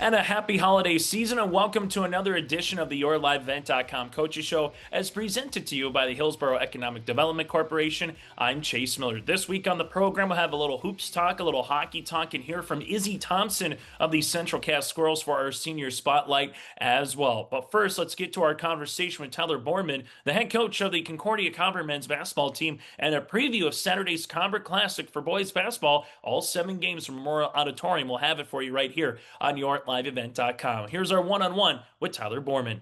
and a happy holiday season, and welcome to another edition of the YourLiveEvent.com Coaches Show, as presented to you by the Hillsborough Economic Development Corporation. I'm Chase Miller. This week on the program, we'll have a little hoops talk, a little hockey talk, and hear from Izzy Thompson of the Central Cast Squirrels for our senior spotlight as well. But first, let's get to our conversation with Tyler Bormann, the head coach of the Concordia Conver men's basketball team, and a preview of Saturday's Conver Classic for boys basketball. All 7 games from Memorial Auditorium. We'll have it for you right here on YourLiveEvent.com. Here's our one-on-one with Tyler Bormann.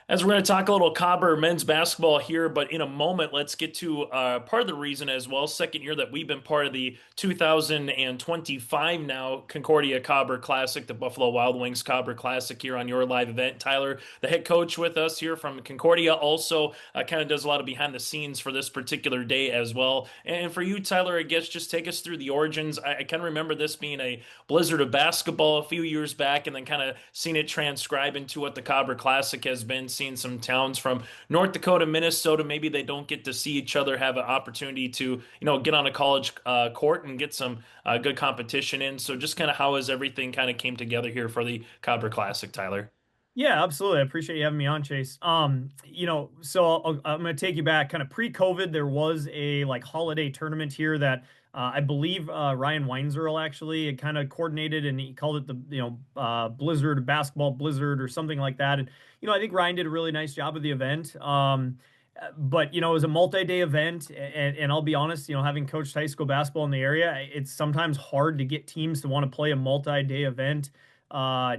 As we're going to talk a little Cobber men's basketball here, but in a moment, let's get to part of the reason as well. Second year that we've been part of the 2025 now Concordia Cobber Classic, the Buffalo Wild Wings Cobber Classic here on Your Live Event. Tyler, the head coach with us here from Concordia, also kind of does a lot of behind the scenes for this particular day as well. And for you, Tyler, I guess just take us through the origins. I kind of remember this being a blizzard of basketball a few years back, and then kind of seen it transcribe into what the Cobber Classic has been. Seen some towns from North Dakota, Minnesota, maybe they don't get to see each other, have an opportunity to, get on a college court and get some good competition in. So just kind of how has everything kind of came together here for the Cobber Classic, Tyler? Yeah, absolutely. I appreciate you having me on, Chase. I'm going to take you back kind of pre-COVID. There was a holiday tournament here that I believe Ryan Weinzerl actually kind of coordinated, and he called it the Blizzard Basketball Blizzard or something like that. And I think Ryan did a really nice job of the event. But it was a multi-day event, and I'll be honest, having coached high school basketball in the area, it's sometimes hard to get teams to want to play a multi-day event.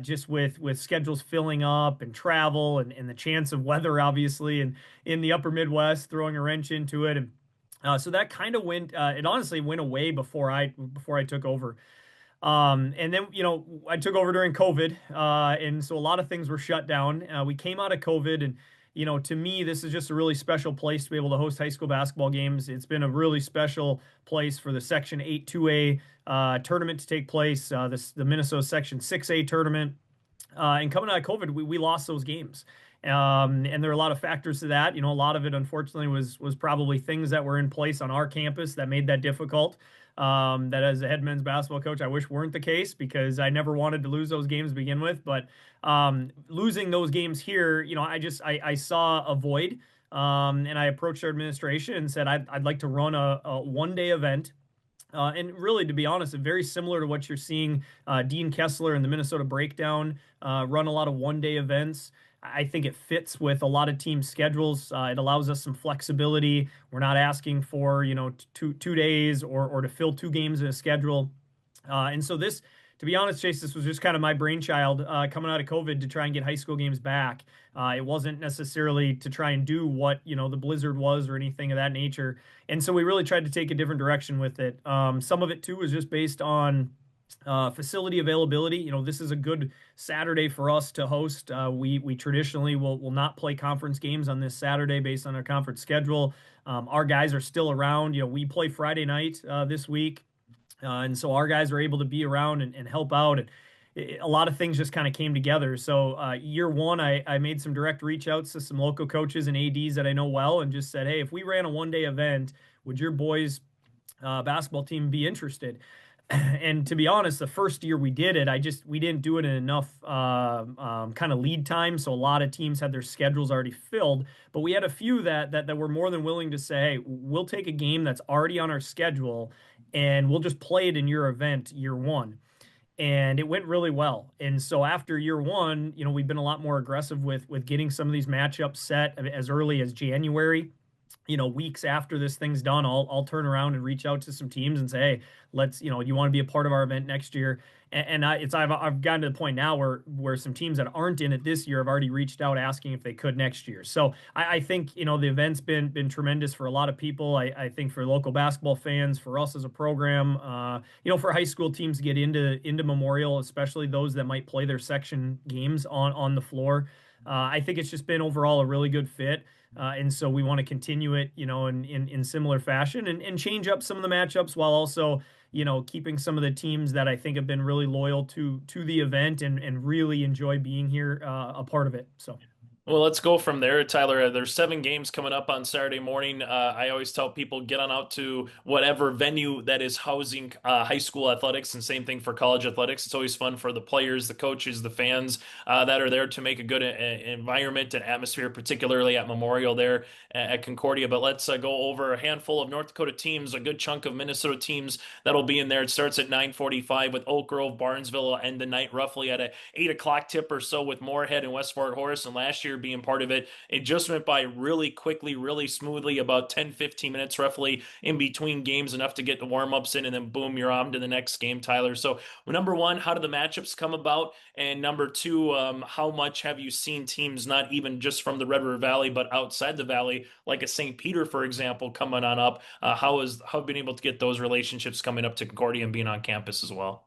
Just with schedules filling up and travel and the chance of weather, obviously, and in the upper Midwest throwing a wrench into it. And so that kind of it honestly went away before I took over. And then, I took over during COVID, and so a lot of things were shut down. We came out of COVID, and to me, this is just a really special place to be able to host high school basketball games. It's been a really special place for the Section 8 2A tournament to take place, the Minnesota Section 6A tournament. And coming out of COVID, we lost those games. And there are a lot of factors to that. A lot of it, unfortunately, was probably things that were in place on our campus that made that difficult. That as a head men's basketball coach, I wish weren't the case, because I never wanted to lose those games to begin with. But losing those games here, I saw a void, and I approached our administration and said I'd like to run a one-day event. And really, to be honest, very similar to what you're seeing Dean Kessler and the Minnesota Breakdown run a lot of one-day events. I think it fits with a lot of team schedules. It allows us some flexibility. We're not asking for, two days or to fill 2 games in a schedule. And so this, to be honest, Chase, this was just kind of my brainchild coming out of COVID to try and get high school games back. It wasn't necessarily to try and do what, the Blizzard was or anything of that nature. And so we really tried to take a different direction with it. Some of it, too, was just based on facility availability. This is a good Saturday for us to host. We traditionally will not play conference games on this Saturday based on our conference schedule. Our guys are still around. We play Friday night this week. And so our guys are able to be around and help out. And a lot of things just kind of came together. So year one, I made some direct reach outs to some local coaches and ADs that I know well, and just said, hey, if we ran a one-day event, would your boys' basketball team be interested? And to be honest, the first year we did it, we didn't do it in enough kind of lead time. So a lot of teams had their schedules already filled, but we had a few that were more than willing to say, hey, we'll take a game that's already on our schedule and we'll just play it in your event year one. And it went really well. And so after year one, we've been a lot more aggressive with getting some of these matchups set as early as January. Weeks after this thing's done, I'll turn around and reach out to some teams and say, hey, let's, you want to be a part of our event next year. And I've gotten to the point now where some teams that aren't in it this year have already reached out asking if they could next year. So I think, the event's been tremendous for a lot of people. I think for local basketball fans, for us as a program, for high school teams to get into Memorial, especially those that might play their section games on the floor. I think it's just been overall a really good fit. And so we want to continue it, in similar fashion and change up some of the matchups while also, keeping some of the teams that I think have been really loyal to the event and really enjoy being here, a part of it. So. Well, let's go from there, Tyler. There's 7 games coming up on Saturday morning. I always tell people get on out to whatever venue that is housing high school athletics, and same thing for college athletics. It's always fun for the players, the coaches, the fans that are there to make a good environment and atmosphere, particularly at Memorial there at Concordia. But let's go over a handful of North Dakota teams, a good chunk of Minnesota teams that'll be in there. It starts at 9:45 with Oak Grove, Barnesville, will end the night roughly at a 8 o'clock tip or so with Moorhead and West Fort Horace. And last year being part of it. It just went by really quickly, really smoothly, about 10, 15 minutes roughly in between games, enough to get the warm-ups in, and then boom, you're on to the next game, Tyler. So, number one, how do the matchups come about? And number two, how much have you seen teams not even just from the Red River Valley, but outside the valley, like a St. Peter, for example, coming on up? How have been able to get those relationships coming up to Concordia and being on campus as well?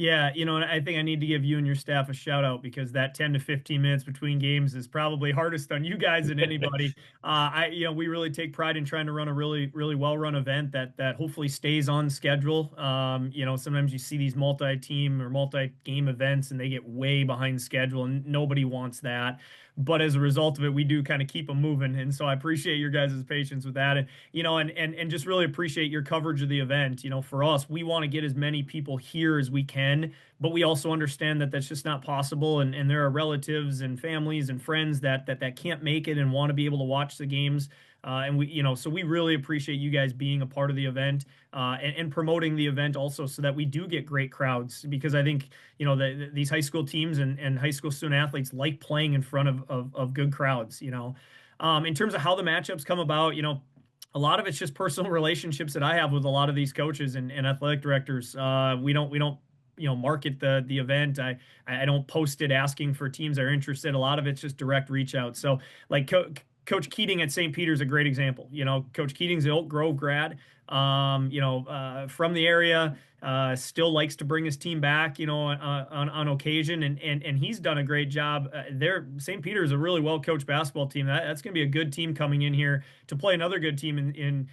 Yeah, and I think I need to give you and your staff a shout out because that 10 to 15 minutes between games is probably hardest on you guys than anybody. We really take pride in trying to run a really, really well-run event that hopefully stays on schedule. Sometimes you see these multi-team or multi-game events and they get way behind schedule, and nobody wants that. But as a result of it, we do kind of keep them moving. And so I appreciate your guys' patience with that. And just really appreciate your coverage of the event. For us, we want to get as many people here as we can, but we also understand that that's just not possible. And there are relatives and families and friends that can't make it and want to be able to watch the games. So we really appreciate you guys being a part of the event and promoting the event also, so that we do get great crowds. Because I think these high school teams and high school student athletes like playing in front of good crowds. In terms of how the matchups come about, a lot of it's just personal relationships that I have with a lot of these coaches and athletic directors. We don't market the event. I don't post it asking for teams that are interested. A lot of it's just direct reach out. So like Coach Keating at St. Peter's a great example. Coach Keating's an Oak Grove grad, from the area, still likes to bring his team back, on occasion, and he's done a great job. St. Peter's a really well coached basketball team. That's going to be a good team coming in here to play another good team in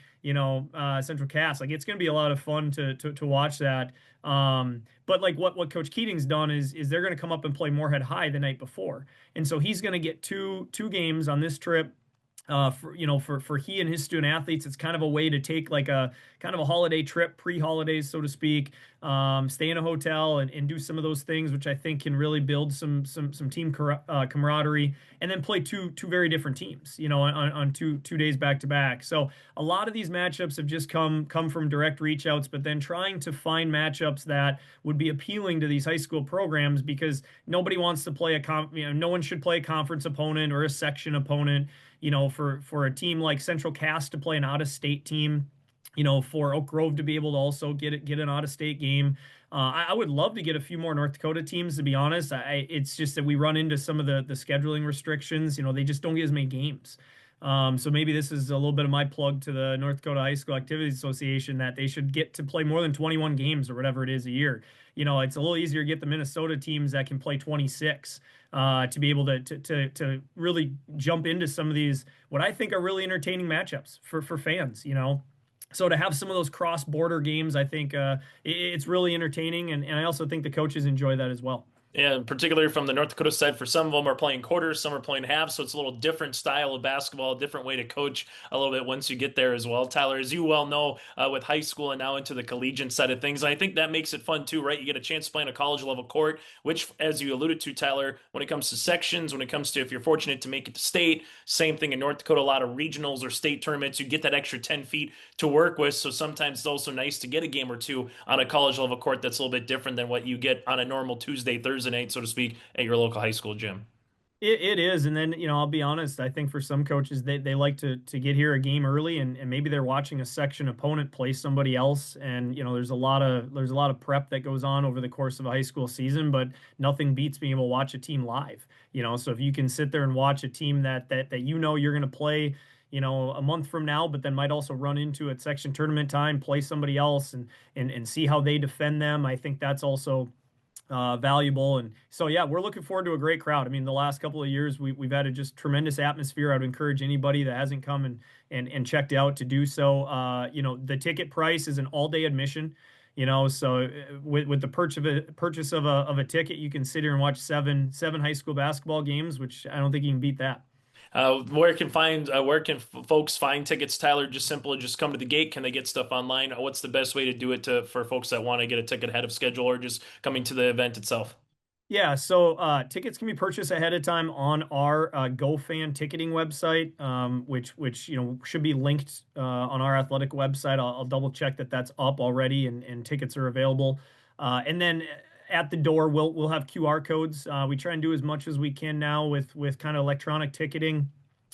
Central Cass. Like, it's going to be a lot of fun to watch that. But like what Coach Keating's done is they're going to come up and play Moorhead High the night before, and so he's going to get two games on this trip. For he and his student athletes, it's kind of a way to take like a kind of a holiday trip, pre-holidays, so to speak. Stay in a hotel and do some of those things, which I think can really build some team camaraderie, and then play two very different teams, on two days back to back. So a lot of these matchups have just come from direct reach outs, but then trying to find matchups that would be appealing to these high school programs, because nobody wants to play no one should play a conference opponent or a section opponent. For a team like Central Cass to play an out-of-state team, for Oak Grove to be able to also get an out-of-state game. I would love to get a few more North Dakota teams, to be honest. It's just that we run into some of the scheduling restrictions. They just don't get as many games. So maybe this is a little bit of my plug to the North Dakota High School Activities Association, that they should get to play more than 21 games or whatever it is a year. It's a little easier to get the Minnesota teams that can play 26 to be able to really jump into some of these, what I think are really entertaining matchups for fans. So to have some of those cross-border games, I think it's really entertaining, and I also think the coaches enjoy that as well. And particularly from the North Dakota side, for some of them are playing quarters, some are playing halves, so it's a little different style of basketball, a different way to coach a little bit once you get there as well. Tyler, as you well know, with high school and now into the collegiate side of things, I think that makes it fun too, right? You get a chance to play on a college level court, which, as you alluded to, Tyler, when it comes to sections, when it comes to if you're fortunate to make it to state, same thing in North Dakota, a lot of regionals or state tournaments, you get that extra 10 feet to work with. So sometimes it's also nice to get a game or two on a college level court that's a little bit different than what you get on a normal Tuesday, Thursday night, so to speak, at your local high school gym. It is. And then, I'll be honest, I think for some coaches, they like to get here a game early, and maybe they're watching a section opponent play somebody else. And, there's a lot of prep that goes on over the course of a high school season, but nothing beats being able to watch a team live. So if you can sit there and watch a team that you're going to play, a month from now, but then might also run into at section tournament time, play somebody else and see how they defend them, I think that's also valuable. And so, yeah, we're looking forward to a great crowd. I mean, the last couple of years we've had a just tremendous atmosphere. I would encourage anybody that hasn't come and checked out to do so. The ticket price is an all-day admission. So with the purchase of a ticket, you can sit here and watch seven high school basketball games, which I don't think you can beat that. Where can folks find tickets, Tyler? Just simple, just come to the gate. Can they get stuff online? What's the best way to do it for folks that want to get a ticket ahead of schedule or just coming to the event itself? Yeah, so tickets can be purchased ahead of time on our GoFan ticketing website, which should be linked on our athletic website. I'll double check that that's up already and tickets are available. And then at the door, we'll have QR codes. We try and do as much as we can now with kind of electronic ticketing,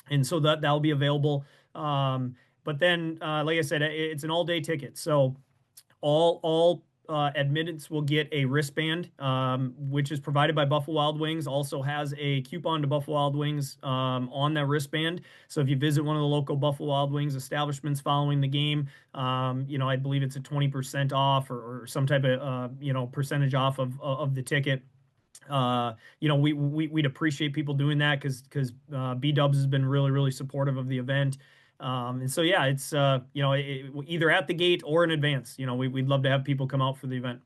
and so that'll be available. But then, like I said, it's an all-day ticket, so all admittance will get a wristband, which is provided by Buffalo Wild Wings. Also has a coupon to Buffalo Wild Wings on that wristband. So if you visit one of the local Buffalo Wild Wings establishments following the game, I believe it's a 20% off or some type of percentage off of the ticket. We'd appreciate people doing that because B Dubs has been really, really supportive of the event. And so, yeah, it's, either at the gate or in advance. We'd love to have people come out for the event.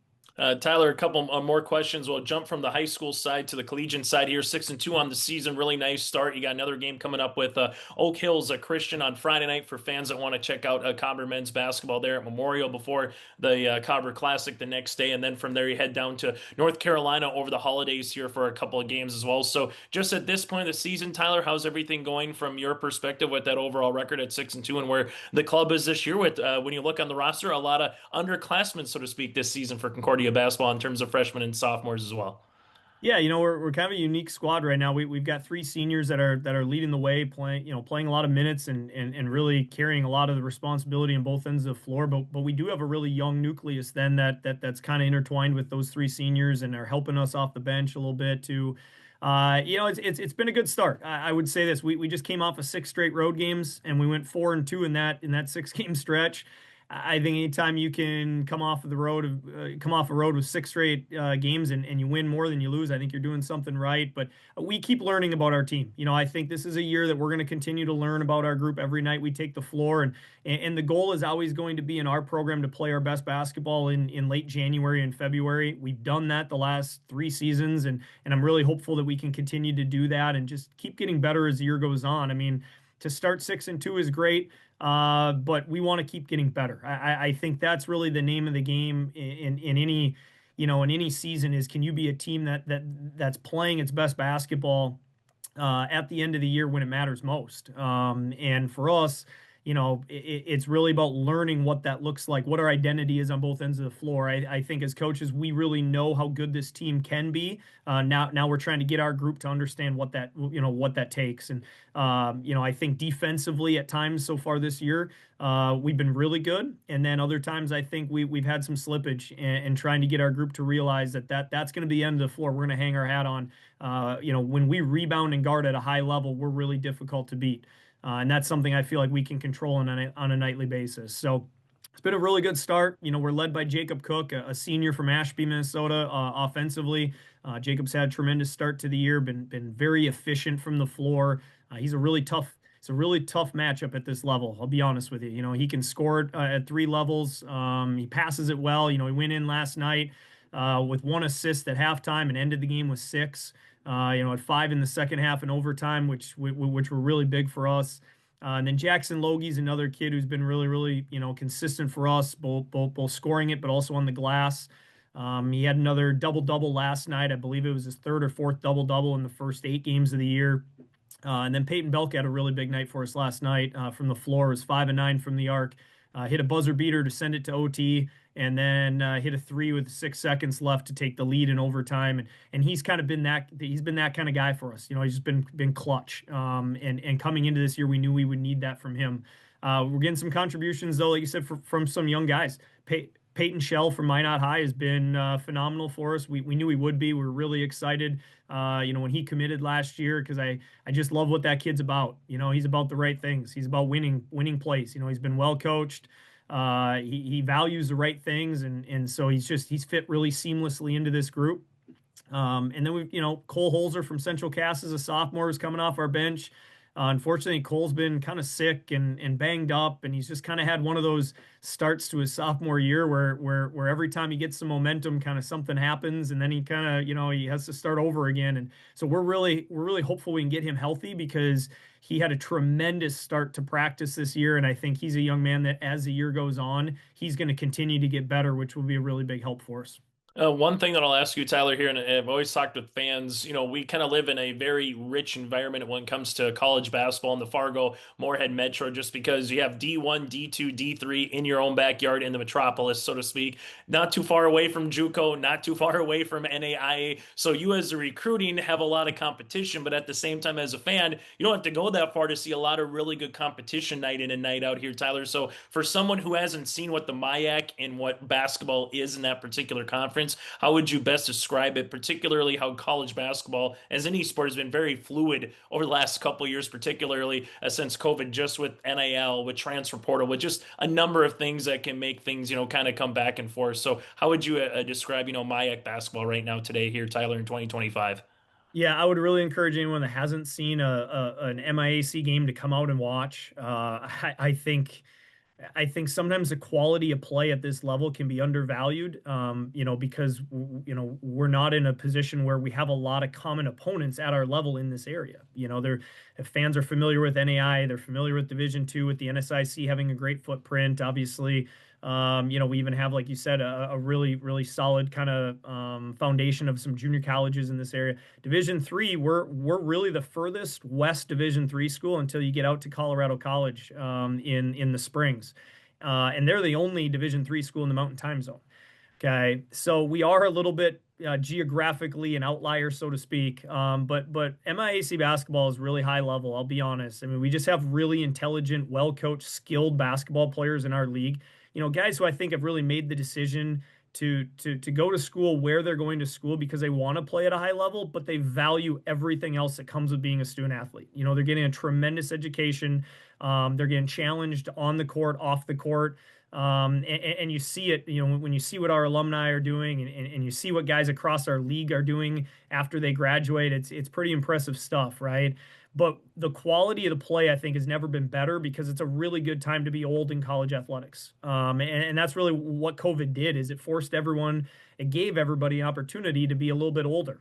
Tyler, a couple more questions. We'll jump from the high school side to the collegiate side here. 6-2 on the season, really nice start. You got another game coming up with Oak Hills Christian on Friday night for fans that want to check out Cobber men's basketball there at Memorial before the Cobber Classic the next day, and then from there you head down to North Carolina over the holidays here for a couple of games as well. So, just at this point of the season, Tyler, how's everything going from your perspective with that overall record at 6-2 and where the club is this year? With when you look on the roster, a lot of underclassmen, so to speak, this season for Concordia basketball in terms of freshmen and sophomores as well. Yeah, we're kind of a unique squad right now. We've got three seniors that are leading the way, playing a lot of minutes and really carrying a lot of the responsibility on both ends of the floor. But we do have a really young nucleus then that's kind of intertwined with those three seniors and are helping us off the bench a little bit to it's been a good start. I would say this. We just came off of six straight road games and we went 4-2 in that 6 game stretch. I think anytime you can come off a road with six straight games and you win more than you lose, I think you're doing something right. But we keep learning about our team. I think this is a year that we're going to continue to learn about our group every night we take the floor, and the goal is always going to be in our program to play our best basketball in late January and February. We've done that the last 3 seasons, and I'm really hopeful that we can continue to do that and just keep getting better as the year goes on. I mean, to start 6-2 is great. But we want to keep getting better. I think that's really the name of the game in any season is, can you be a team that's playing its best basketball at the end of the year when it matters most? And for us, it's really about learning what that looks like, what our identity is on both ends of the floor. I think as coaches, we really know how good this team can be. Now we're trying to get our group to understand what that takes. And I think defensively at times so far this year, we've been really good. And then other times I think we've had some slippage and trying to get our group to realize that's going to be the end of the floor. We're going to hang our hat on. When we rebound and guard at a high level, we're really difficult to beat. And that's something I feel like we can control on a nightly basis. So it's been a really good start. We're led by Jacob Cook, a senior from Ashby, Minnesota, offensively. Jacob's had a tremendous start to the year, been very efficient from the floor. It's a really tough matchup at this level. I'll be honest with you. He can score at 3 levels. He passes it well. He went in last night with 1 assist at halftime and ended the game with 6. At 5 in the second half and overtime, which were really big for us. And then Jackson Logie's another kid who's been really, really, consistent for us, both scoring it, but also on the glass. He had another double-double last night. I believe it was his 3rd or 4th double-double in the first 8 games of the year. And then Peyton Belk had a really big night for us last night from the floor. It was 5 and 9 from the arc. Hit a buzzer beater to send it to OT, and then hit a 3 with 6 seconds left to take the lead in overtime. And he's kind of been that kind of guy for us. He's just been clutch. And coming into this year, we knew we would need that from him. We're getting some contributions though, like you said, from some young guys. Peyton Shell from Minot High has been phenomenal for us. We knew he would be. We were really excited, when he committed last year, because I just love what that kid's about. He's about the right things. He's about winning plays. He's been well coached. He values the right things, and so he's fit really seamlessly into this group. And then we've Cole Holzer from Central Cass as a sophomore is coming off our bench. Unfortunately, Cole's been kind of sick and banged up, and he's just kind of had one of those starts to his sophomore year where every time he gets some momentum, kind of something happens, and then he kind of, he has to start over again. And so we're really hopeful we can get him healthy because he had a tremendous start to practice this year, and I think he's a young man that as the year goes on, he's going to continue to get better, which will be a really big help for us. One thing that I'll ask you, Tyler, here, and I've always talked with fans, we kind of live in a very rich environment when it comes to college basketball in the Fargo Moorhead Metro, just because you have D1, D2, D3 in your own backyard in the metropolis, so to speak. Not too far away from JUCO, not too far away from NAIA. So you as a recruiting have a lot of competition, but at the same time, as a fan, you don't have to go that far to see a lot of really good competition night in and night out here, Tyler. So for someone who hasn't seen what the MIAC and what basketball is in that particular conference, how would you best describe it, particularly how college basketball as any sport has been very fluid over the last couple of years, particularly since COVID, just with NIL, with transfer portal, with just a number of things that can make things, kind of come back and forth. So how would you describe, MIAC basketball right now today here, Tyler, in 2025? Yeah, I would really encourage anyone that hasn't seen an MIAC game to come out and watch. I think sometimes the quality of play at this level can be undervalued, because we're not in a position where we have a lot of common opponents at our level in this area. They're if fans are familiar with NAI, they're familiar with Division II, with the NSIC having a great footprint. Obviously, we even have, like you said, a really, really solid kind of foundation of some junior colleges in this area. Division III, we're really the furthest west Division III school until you get out to Colorado College in the Springs, and they're the only Division III school in the Mountain Time Zone. Okay, so we are a little bit geographically an outlier, so to speak. But MIAC basketball is really high level. I'll be honest. I mean, we just have really intelligent, well-coached, skilled basketball players in our league. Guys who I think have really made the decision to go to school where they're going to school because they want to play at a high level, but they value everything else that comes with being a student athlete. They're getting a tremendous education. They're getting challenged on the court, off the court. And you see it, when you see what our alumni are doing and you see what guys across our league are doing after they graduate, it's pretty impressive stuff, right? But the quality of the play, I think, has never been better because it's a really good time to be old in college athletics. And that's really what COVID did, is it forced everyone, it gave everybody an opportunity to be a little bit older.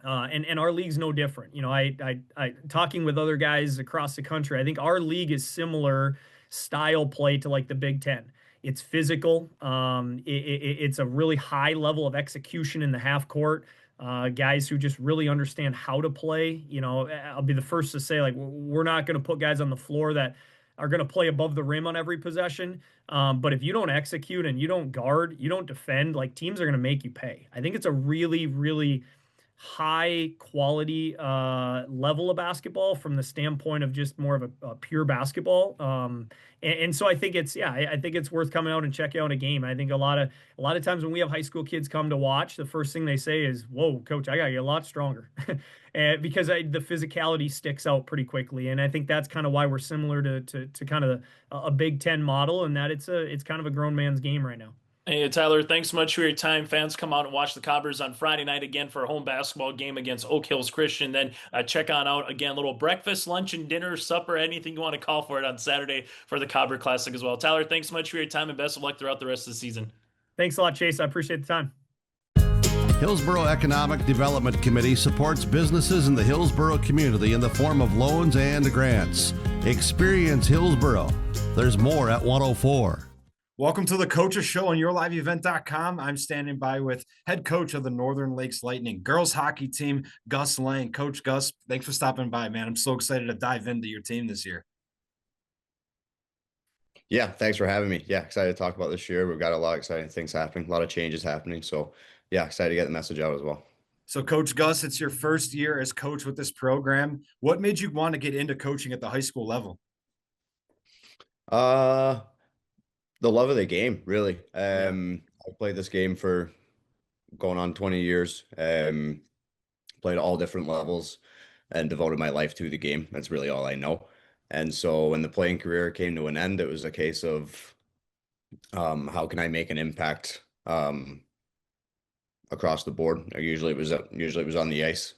And our league's no different. I talking with other guys across the country, I think our league is similar style play to like the Big Ten. It's physical. It's a really high level of execution in the half court. Guys who just really understand how to play. I'll be the first to say, like, we're not going to put guys on the floor that are going to play above the rim on every possession. But if you don't execute and you don't guard, you don't defend, like, teams are going to make you pay. I think it's a really, really high quality level of basketball from the standpoint of just more of a pure basketball. And so I think I think it's worth coming out and checking out a game. I think a lot of times when we have high school kids come to watch, the first thing they say is, "Whoa, coach, I gotta get a lot stronger," and because the physicality sticks out pretty quickly. And I think that's kind of why we're similar to kind of a Big Ten model, and that it's kind of a grown man's game right now. Hey, Tyler, thanks so much for your time. Fans, come out and watch the Cobbers on Friday night again for a home basketball game against Oak Hills Christian. Then check on out again, a little breakfast, lunch, and dinner, supper, anything you want to call for it on Saturday for the Cobber Classic as well. Tyler, thanks so much for your time and best of luck throughout the rest of the season. Thanks a lot, Chase. I appreciate the time. Hillsborough Economic Development Committee supports businesses in the Hillsborough community in the form of loans and grants. Experience Hillsborough. There's more at 104. Welcome to the Coaches Show on YourLiveEvent.com. I'm standing by with head coach of the Northern Lakes Lightning girls hockey team, Gus Laing. Coach Gus, thanks for stopping by, man. I'm so excited to dive into your team this year. Yeah, thanks for having me. Yeah, excited to talk about this year. We've got a lot of exciting things happening, a lot of changes happening. So, yeah, excited to get the message out as well. So, Coach Gus, it's your first year as coach with this program. What made you want to get into coaching at the high school level? The love of the game, really. I played this game for going on 20 years, played all different levels and devoted my life to the game. That's really all I know. And so when the playing career came to an end, it was a case of how can I make an impact across the board. Usually it was on the ice.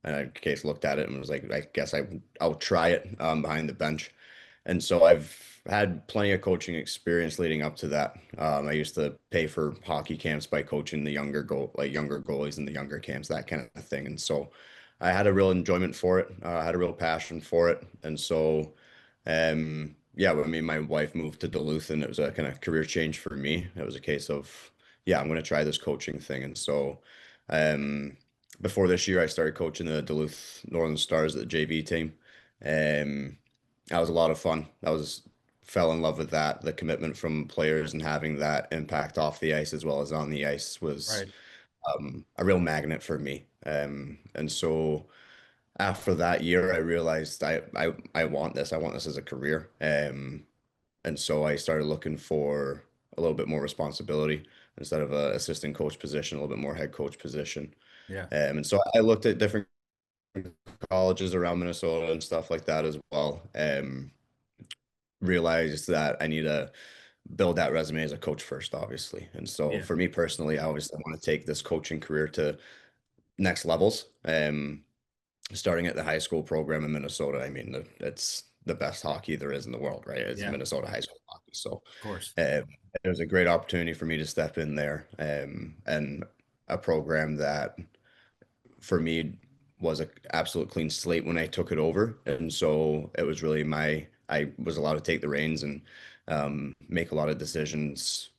And I case looked at it and was like, I guess I'll try it behind the bench. And so I've had plenty of coaching experience leading up to that. I used to pay for hockey camps by coaching the younger goalies in the younger camps, that kind of thing. And so I had a real enjoyment for it. I had a real passion for it. And so, yeah, when me and my wife moved to Duluth, and it was a kind of career change for me. It was a case of, yeah, I'm going to try this coaching thing. And so, um, before this year, I started coaching the Duluth Northern Stars, the JV team. Um, that was a lot of fun. Fell in love with that. The commitment from players and having that impact off the ice as well as on the ice was Right. a real magnet for me. And so after that year, I realized I want this. I want this as a career. And so I started looking for a little bit more responsibility instead of a assistant coach position, a little bit more head coach position. Yeah. And so I looked at different colleges around Minnesota and stuff like that as well. Realized that I need to build that resume as a coach first, obviously. And so Yeah. for me personally, I obviously want to take this coaching career to next levels. Starting at the high school program in Minnesota. I mean, it's the best hockey there is in the world, right? It's Yeah. Minnesota high school hockey. So Of course. it was a great opportunity for me to step in there, and a program that for me was a absolute clean slate when I took it over. And so it was really I was allowed to take the reins and make a lot of decisions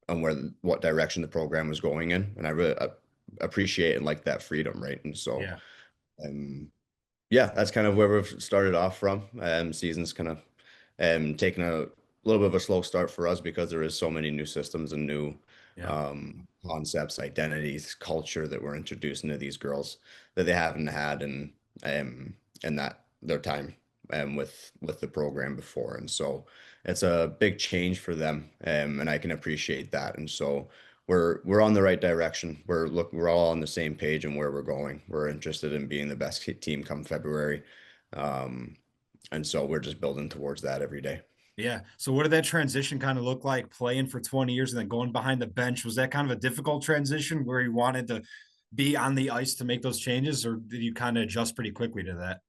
on what direction the program was going in. And I really appreciate and like that freedom, right? And so, Yeah. um, yeah, that's kind of where we've started off from. Season's kind of taking a little bit of a slow start for us because there is so many new systems and new Yeah. concepts, identities, culture that we're introducing to these girls that they haven't had in that their time with the program before. And so it's a big change for them, and I can appreciate that. And so we're on the right direction. We're all on the same page and where we're going. We're interested in being the best team come February. And so we're just building towards that every day. Yeah. So what did that transition kind of look like playing for 20 years and then going behind the bench? Was that kind of a difficult transition where you wanted to be on the ice to make those changes, or did you kind of adjust pretty quickly to that?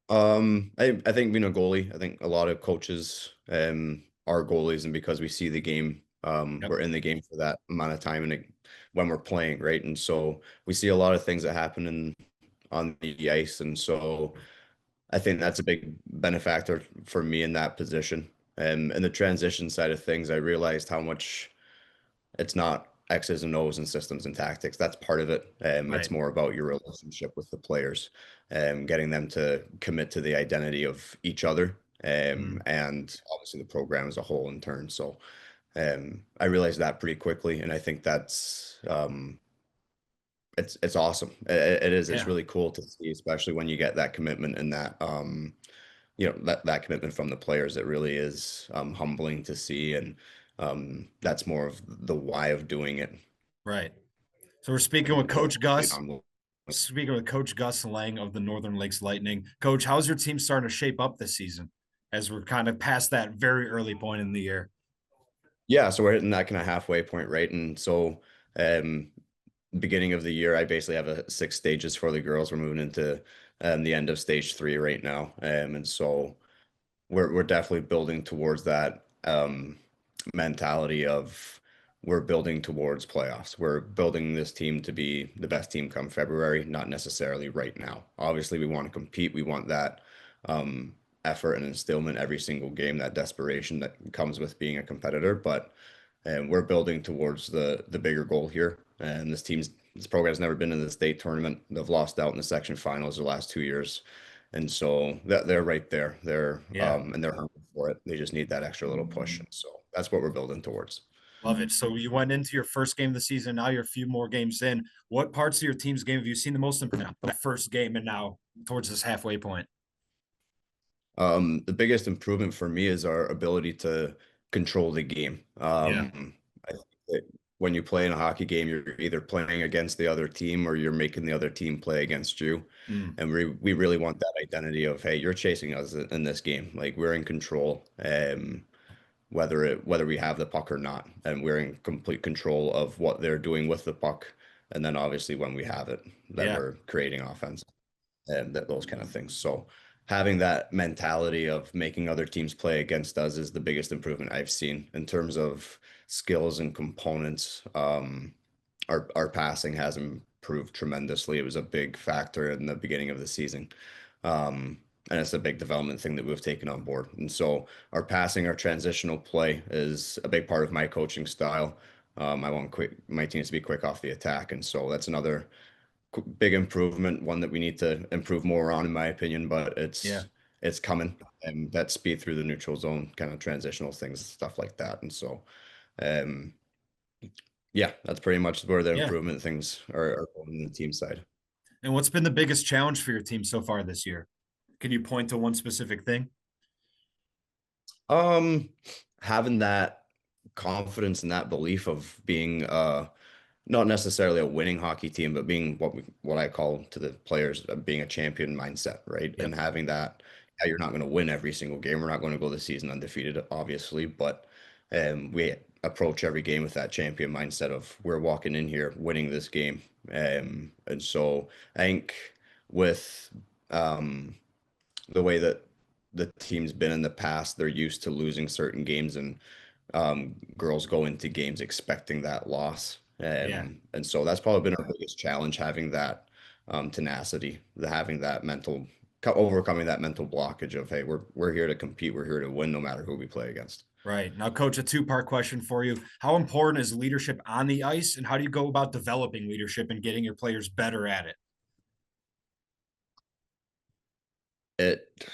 I think being a goalie, I think a lot of coaches are goalies, and because we see the game, Yep. we're in the game for that amount of time, and when we're playing, right? And so we see a lot of things that happen on the ice, and so I think that's a big benefactor for me in that position. And the transition side of things, I realized how much it's not X's and O's and systems and tactics. That's part of it. It's Right. more about your relationship with the players, getting them to commit to the identity of each other, Mm. and obviously the program as a whole in turn. So I realized that pretty quickly, and I think that's it's awesome. It is. It's Yeah. really cool to see, especially when you get that commitment and that that commitment from the players. It really is humbling to see, and that's more of the why of doing it. Right. So we're speaking And with Coach Gus. on Speaking with Coach Gus Laing of the Northern Lakes Lightning. Coach, how's your team starting to shape up this season as we're kind of past that very early point in the year? Yeah, so we're hitting that kind of halfway point, right? And so um beginning of the year, I basically have a 6 stages for the girls. We're moving into the end of stage 3 right now. And so we're definitely building towards that mentality of we're building towards playoffs. We're building this team to be the best team come February, not necessarily right now. Obviously, we want to compete. We want that effort and instillment every single game, that desperation that comes with being a competitor. But we're building towards the bigger goal here. And this program's never been in the state tournament. They've lost out in the section finals the last 2 years. And so they're right there. Yeah. And they're hungry for it. They just need that extra little push. And so that's what we're building towards. Love it. So you went into your first game of the season. Now you're a few more games in. What parts of your team's game have you seen the most in that first game and now towards this halfway point? The biggest improvement for me is our ability to control the game. Yeah. I think that when you play in a hockey game, you're either playing against the other team or you're making the other team play against you. Mm. And we really want that identity of, hey, you're chasing us in this game. Like we're in control, whether we have the puck or not, and we're in complete control of what they're doing with the puck. And then obviously when we have it, then Yeah. we're creating offense. and those kind of things. So having that mentality of making other teams play against us is the biggest improvement I've seen in terms of skills and components. Our passing has improved tremendously. It was a big factor in the beginning of the season. And it's a big development thing that we've taken on board. And so our passing, our transitional play is a big part of my coaching style. I want my teams to be quick off the attack. And so that's another big improvement, one that we need to improve more on, in my opinion, but it's coming, and that speed through the neutral zone, kind of transitional things, stuff like that. And so, um, yeah, that's pretty much where the improvement things are going on the team side. And what's been the biggest challenge for your team so far this year? Can you point to one specific thing? Having that confidence and that belief of being not necessarily a winning hockey team, but being what I call to the players being a champion mindset, right? Yep. And having that, yeah, you're not going to win every single game. We're not going to go the season undefeated, obviously, but we approach every game with that champion mindset of we're walking in here winning this game. And so I think with the way that the team's been in the past, they're used to losing certain games, and girls go into games expecting that loss. And so that's probably been our biggest challenge, having that tenacity, having that overcoming that mental blockage of, hey, we're here to compete, we're here to win no matter who we play against. Right. Now, Coach, a two-part question for you. How important is leadership on the ice, and how do you go about developing leadership and getting your players better at it?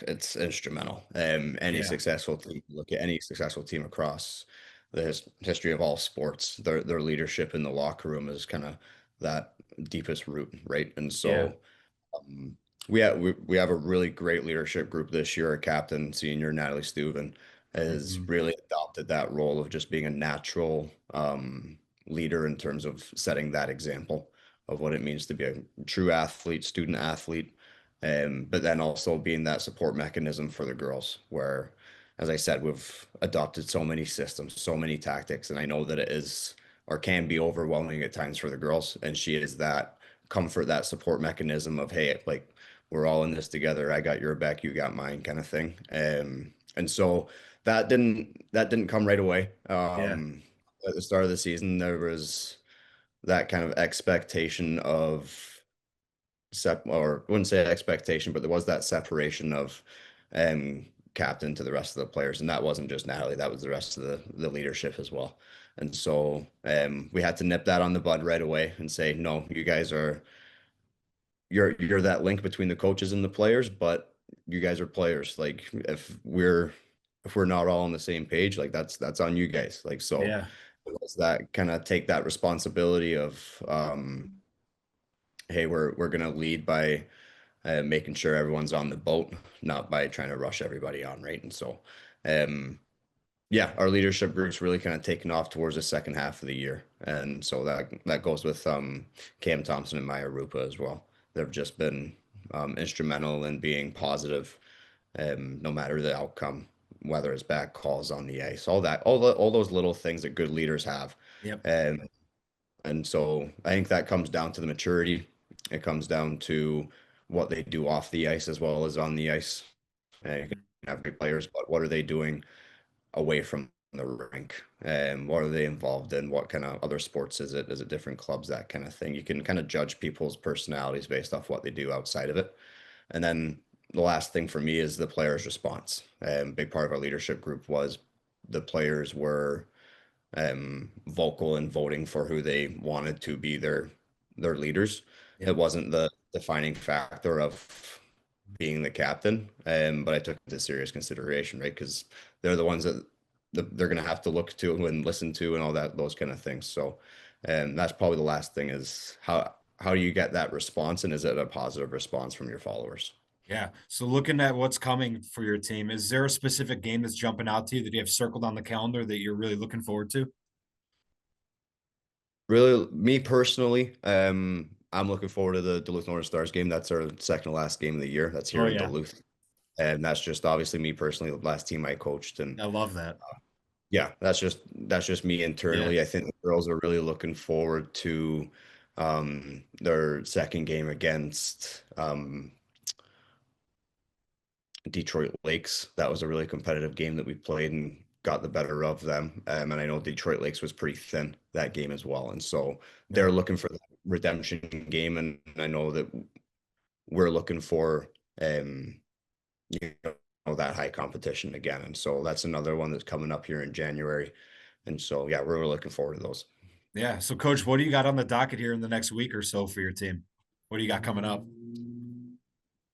It's instrumental. Any successful team, look at any successful team across the history of all sports, their leadership in the locker room is kind of that deepest root, right? And so we have a really great leadership group this year. Our captain, senior Natalie Steuven, has really adopted that role of just being a natural leader in terms of setting that example of what it means to be a true athlete, student athlete. But then also being that support mechanism for the girls, where, as I said, we've adopted so many systems, so many tactics, and I know that it is or can be overwhelming at times for the girls. And she is that comfort, that support mechanism of, hey, like, we're all in this together. I got your back, you got mine, kind of thing. And so that didn't come right away. At the start of the season, there was that kind of expectation of or I wouldn't say expectation, but there was that separation of captain to the rest of the players, and that wasn't just Natalie, that was the rest of the leadership as well. And so we had to nip that on the bud right away and say, no, you guys you're that link between the coaches and the players, but you guys are players. Like, if we're not all on the same page, like that's on you guys. Like, so it was that kind of take that responsibility of hey, we're going to lead by making sure everyone's on the boat, not by trying to rush everybody on, right? And so, our leadership group's really kind of taken off towards the second half of the year. And so that goes with Cam Thompson and Maya Rupa as well. They've just been instrumental in being positive, no matter the outcome, whether it's bad calls on the ice, all those little things that good leaders have. And so I think that comes down to the maturity. It comes down to what they do off the ice as well as on the ice. You can have great players, but what are they doing away from the rink? And what are they involved in? What kind of other sports is it? Is it different clubs? That kind of thing. You can kind of judge people's personalities based off what they do outside of it. And then the last thing for me is the players' response. Big part of our leadership group was the players were vocal in voting for who they wanted to be their leaders. It wasn't the defining factor of being the captain, but I took it into serious consideration, right? Because they're the ones that they're going to have to look to and listen to and all that, those kind of things. So that's probably the last thing is how do you get that response, and is it a positive response from your followers? Yeah. So looking at what's coming for your team, is there a specific game that's jumping out to you that you have circled on the calendar that you're really looking forward to? Really, me personally, I'm looking forward to the Duluth Northern Stars game. That's our second to last game of the year. That's here in Duluth. And that's just obviously me personally, the last team I coached. And I love that. That's just me internally. I think the girls are really looking forward to their second game against Detroit Lakes. That was a really competitive game that we played and got the better of them. And I know Detroit Lakes was pretty thin that game as well. And so they're looking for that redemption game. And I know that we're looking for, you know, that high competition again. And so that's another one that's coming up here in January. And so, yeah, we're looking forward to those. Yeah. So, Coach, what do you got on the docket here in the next week or so for your team? What do you got coming up?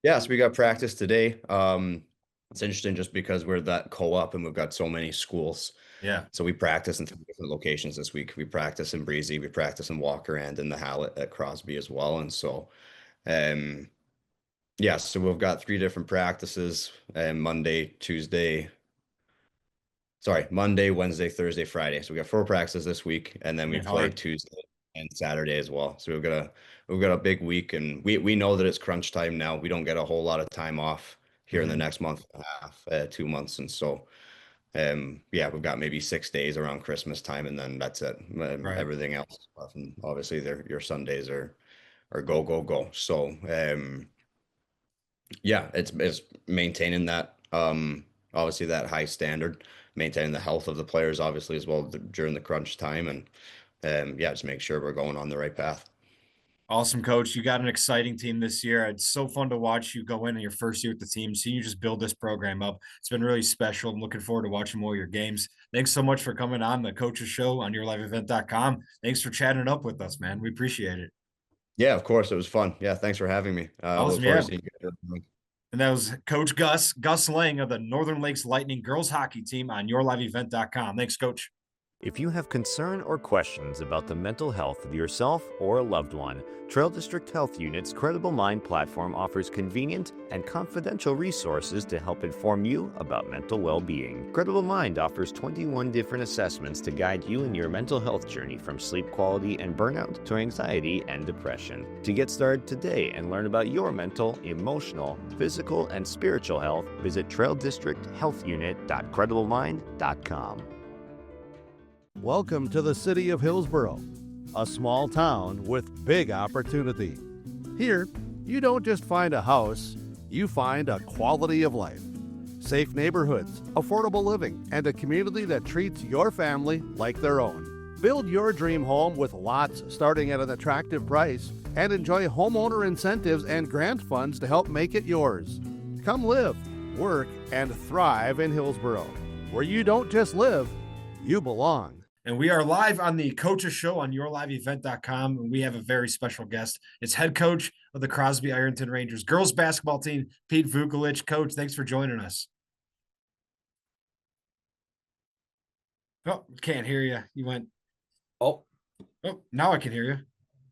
Yeah, so we got practice today. It's interesting just because we're that co-op and we've got so many schools. Yeah. So we practice in 3 different locations this week. We practice in Breezy, we practice in Walker, and in the Hallett at Crosby as well. And so, yeah, so we've got 3 different practices, Monday, Wednesday, Thursday, Friday. So we got 4 practices this week, and then we play Tuesday and Saturday as well. So we've got a big week, and we know that it's crunch time now. We don't get a whole lot of time off here in the next month and a half, 2 months. And so, yeah, we've got maybe 6 days around Christmas time, and then that's it. Everything else, and obviously your Sundays are go, go, go. So, yeah, it's maintaining that, obviously that high standard, maintaining the health of the players, obviously, as well during the crunch time. And yeah, just make sure we're going on the right path. Awesome, Coach. You got an exciting team this year. It's so fun to watch you go in your first year with the team. See you just build this program up. It's been really special. I'm looking forward to watching more of your games. Thanks so much for coming on the Coaches Show on YourLiveEvent.com. Thanks for chatting it up with us, man. We appreciate it. Yeah, of course. It was fun. Yeah, thanks for having me. Awesome, yeah. And that was Coach Gus Laing of the Northern Lakes Lightning girls hockey team on YourLiveEvent.com. Thanks, Coach. If you have concern or questions about the mental health of yourself or a loved one, Trail District Health Unit's Credible Mind platform offers convenient and confidential resources to help inform you about mental well-being. Credible Mind offers 21 different assessments to guide you in your mental health journey, from sleep quality and burnout to anxiety and depression. To get started today and learn about your mental, emotional, physical, and spiritual health, visit traildistricthealthunit.crediblemind.com. Welcome to the city of Hillsboro, a small town with big opportunity. Here, you don't just find a house, you find a quality of life. Safe neighborhoods, affordable living, and a community that treats your family like their own. Build your dream home with lots starting at an attractive price, and enjoy homeowner incentives and grant funds to help make it yours. Come live, work, and thrive in Hillsboro, where you don't just live, you belong. And we are live on the Coaches Show on YourLiveEvent.com, and we have a very special guest. It's head coach of the Crosby-Ironton Rangers girls basketball team, Pete Vukelich. Coach, thanks for joining us. Oh, can't hear you. You went. Oh, now I can hear you.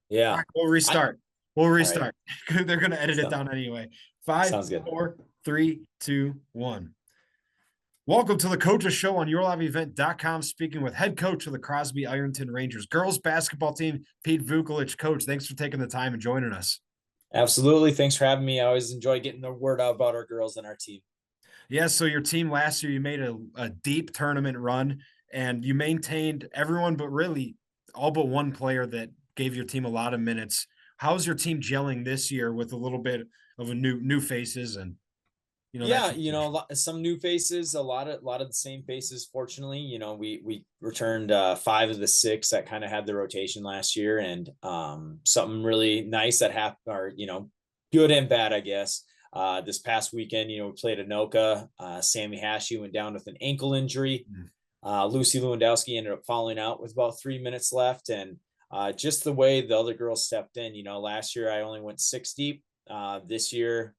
Yeah. Right, we'll restart. Right. They're going to edit it down anyway. 5, 4, 3, 2, 1. Welcome to the Coaches Show on YourLiveEvent.com, speaking with head coach of the Crosby-Ironton Rangers girls basketball team, Pete Vukelich. Coach, thanks for taking the time and joining us. Absolutely. Thanks for having me. I always enjoy getting the word out about our girls and our team. Yeah, so your team last year, you made a deep tournament run, and you maintained everyone but really all but one player that gave your team a lot of minutes. How's your team gelling this year with a little bit of a new faces and some new faces, a lot of the same faces. Fortunately, we returned 5 of the 6 that kind of had the rotation last year, and something really nice that happened, or good and bad, I guess. This past weekend, we played Anoka. Sammy Hashi went down with an ankle injury. Lucy Lewandowski ended up falling out with about 3 minutes left, and just the way the other girls stepped in. Last year I only went 6 deep. This year,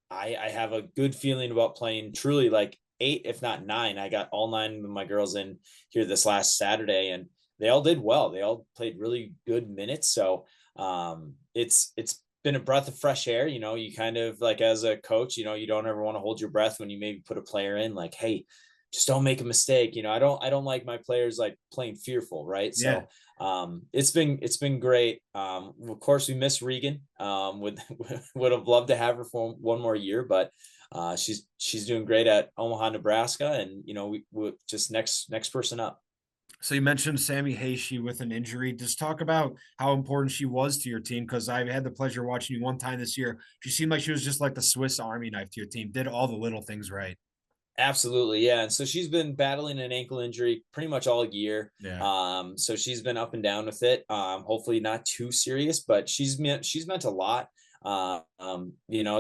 I have a good feeling about playing truly like 8, if not 9. I got all 9 of my girls in here this last Saturday, and they all did well. They all played really good minutes. So it's been a breath of fresh air. You kind of, like, as a coach, you don't ever want to hold your breath when you maybe put a player in, like, hey, just don't make a mistake. I don't like my players like playing fearful. Right. Yeah. So it's been great. Of course we miss Regan. Would have loved to have her for one more year, but she's doing great at Omaha, Nebraska. And we just next person up. So you mentioned Sammy Hayshe with an injury. Just talk about how important she was to your team, because I had the pleasure of watching you one time this year. She seemed like she was just like the Swiss Army knife to your team, did all the little things right. Absolutely, yeah. And so she's been battling an ankle injury pretty much all year. Yeah. So she's been up and down with it. Hopefully not too serious, but she's meant a lot.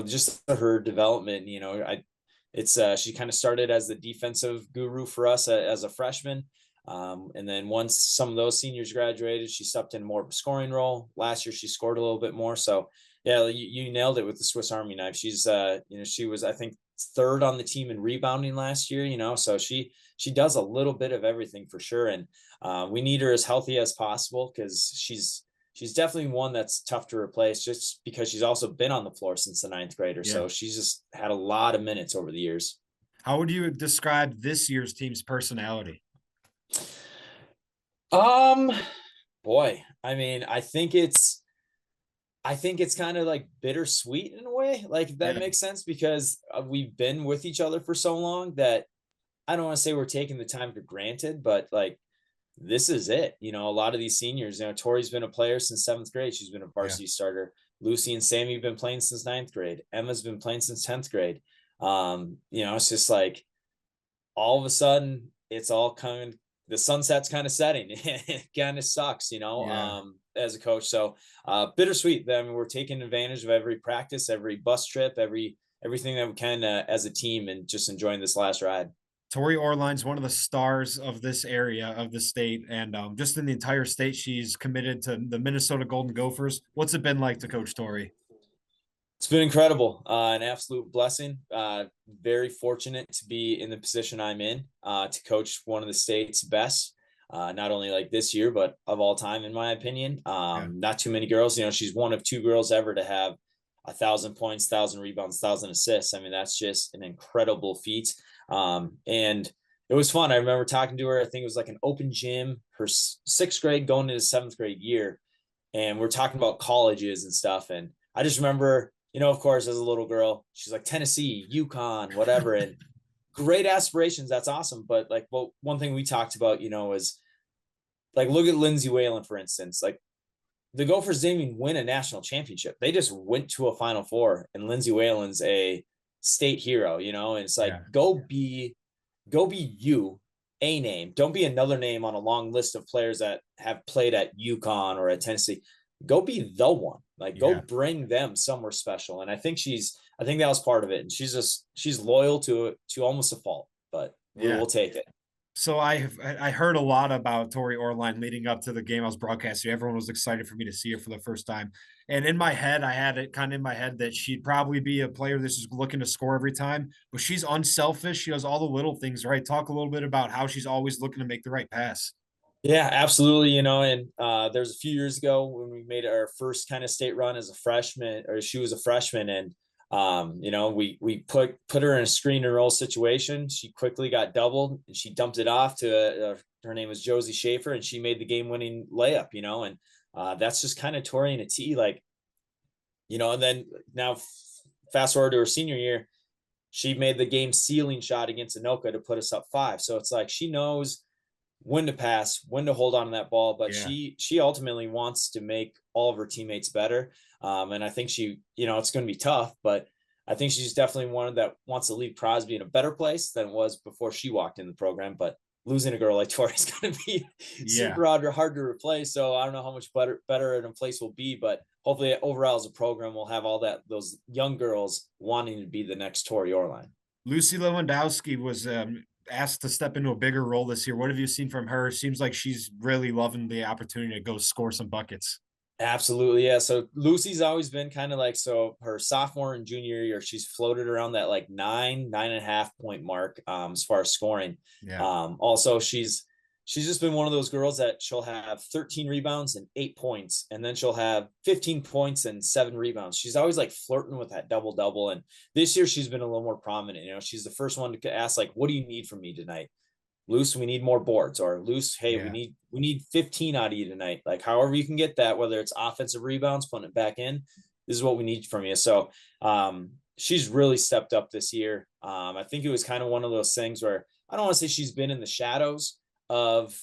Just her development. She kind of started as the defensive guru for us as a freshman. And then once some of those seniors graduated, she stepped in more of a scoring role. Last year, she scored a little bit more. So yeah, you nailed it with the Swiss Army knife. She's, she was, I think, third on the team in rebounding last year, so she does a little bit of everything for sure. And we need her as healthy as possible, because she's definitely one that's tough to replace, just because she's also been on the floor since the 9th grader. Yeah. So she's just had a lot of minutes over the years. How would you describe this year's team's personality? Boy, I mean, I think it's kind of like bittersweet in a way, like if that makes sense, because we've been with each other for so long that I don't want to say we're taking the time for granted, but like, this is it. A lot of these seniors, Tori's been a player since 7th grade. She's been a varsity starter. Lucy and Sammy have been playing since 9th grade. Emma's been playing since 10th grade. It's just like, all of a sudden it's all coming, the sunset's kind of setting. It kind of sucks, as a coach. So bittersweet. I mean, we're taking advantage of every practice, every bus trip, everything that we can as a team, and just enjoying this last ride. Tori Orline's one of the stars of this area of the state, and just in the entire state. She's committed to the Minnesota Golden Gophers. What's it been like to coach Tori? It's been incredible, an absolute blessing. Very fortunate to be in the position I'm in, to coach one of the state's best, not only like this year, but of all time, in my opinion. Not too many girls, she's one of 2 girls ever to have 1,000 points, 1,000 rebounds, 1,000 assists. I mean, that's just an incredible feat. And it was fun. I remember talking to her, I think it was like an open gym, her 6th grade going into 7th grade year. And we're talking about colleges and stuff. And I just remember, of course, as a little girl, she's like Tennessee, UConn, whatever. And great aspirations. That's awesome. But like, one thing we talked about, is like, look at Lindsay Whalen, for instance. Like, the Gophers didn't even win a national championship. They just went to a Final Four, and Lindsay Whalen's a state hero, and it's like, go be you, a name. Don't be another name on a long list of players that have played at UConn or at Tennessee. Go be the one. Like, go bring them somewhere special. And I think that was part of it. And she's loyal to almost a fault, but we'll take it. So I heard a lot about Tori Orline leading up to the game I was broadcasting. Everyone was excited for me to see her for the first time. And in my head, I had it kind of in my head that she'd probably be a player that's just looking to score every time, but she's unselfish. She does all the little things right. Talk a little bit about how she's always looking to make the right pass. Yeah, absolutely. And there's a few years ago when we made our first kind of state run as a freshman, or she was a freshman, and we put her in a screen and roll situation. She quickly got doubled, and she dumped it off to her name was Josie Schaefer, and she made the game winning layup, and that's just kind of Tori in a T, like, and then now fast forward to her senior year, she made the game sealing shot against Anoka to put us up 5. So it's like, she knows when to pass, when to hold on to that ball, but she ultimately wants to make all of her teammates better. And I think it's going to be tough, but I think she's definitely one that wants to leave Crosby in a better place than it was before she walked in the program. But losing a girl like Tori is going to be super hard to replace. So I don't know how much better in a place will be, but hopefully overall as a program, we'll have those young girls wanting to be the next Tori Orline. Lucy Lewandowski was asked to step into a bigger role this year. What have you seen from her? Seems like she's really loving the opportunity to go score some buckets. Absolutely. Yeah. So Lucy's always been kind of like, so her sophomore and junior year, she's floated around that like 9.5 point mark as far as scoring. Also she's just been one of those girls that she'll have 13 rebounds and 8 points, and then she'll have 15 points and 7 rebounds. She's always like flirting with that double. And this year she's been a little more prominent. She's the first one to ask, like, what do you need from me tonight? Luce, we need more boards. Or Luce, hey, we need 15 out of you tonight. Like, however you can get that, whether it's offensive rebounds, putting it back in, this is what we need from you. So she's really stepped up this year. I think it was kind of one of those things where I don't want to say she's been in the shadows, of,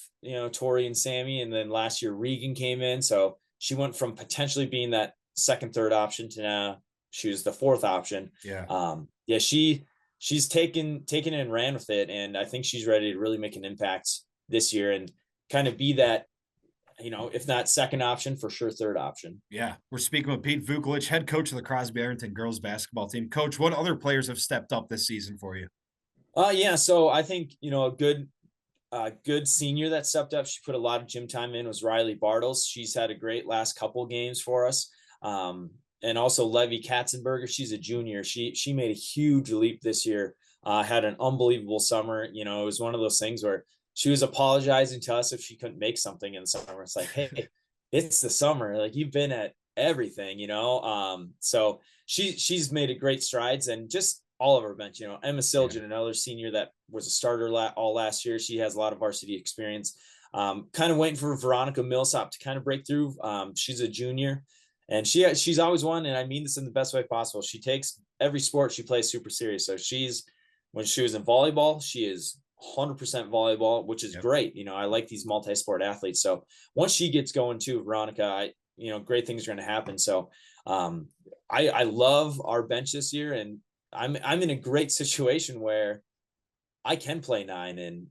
Tori and Sammy. And then last year Regan came in. So she went from potentially being that second, third option to now she was the fourth option. Yeah. She's taken it and ran with it. And I think she's ready to really make an impact this year and kind of be that, if not second option, for sure third option. Yeah. We're speaking with Pete Vukelich, head coach of the Crosby-Ironton girls basketball team. Coach, what other players have stepped up this season for you? So I think, a good senior that stepped up. She put a lot of gym time in was Riley Bartles. She's had a great last couple games for us. And also Levy Katzenberger. She's a junior. She made a huge leap this year. Had an unbelievable summer. It was one of those things where she was apologizing to us if she couldn't make something in the summer. It's like, hey, it's the summer. Like, you've been at everything, So she's made a great strides, and just all of our bench, Emma Siljan, another senior that was a starter all last year. She has a lot of varsity experience. Kind of waiting for Veronica Millsop to kind of break through. She's a junior, and she's always won. And I mean this in the best way possible. She takes every sport she plays super serious. So when she was in volleyball, she is 100% volleyball, which is great. I like these multi-sport athletes. So once she gets going too, Veronica, great things are going to happen. So I love our bench this year, and I'm in a great situation where I can play 9, and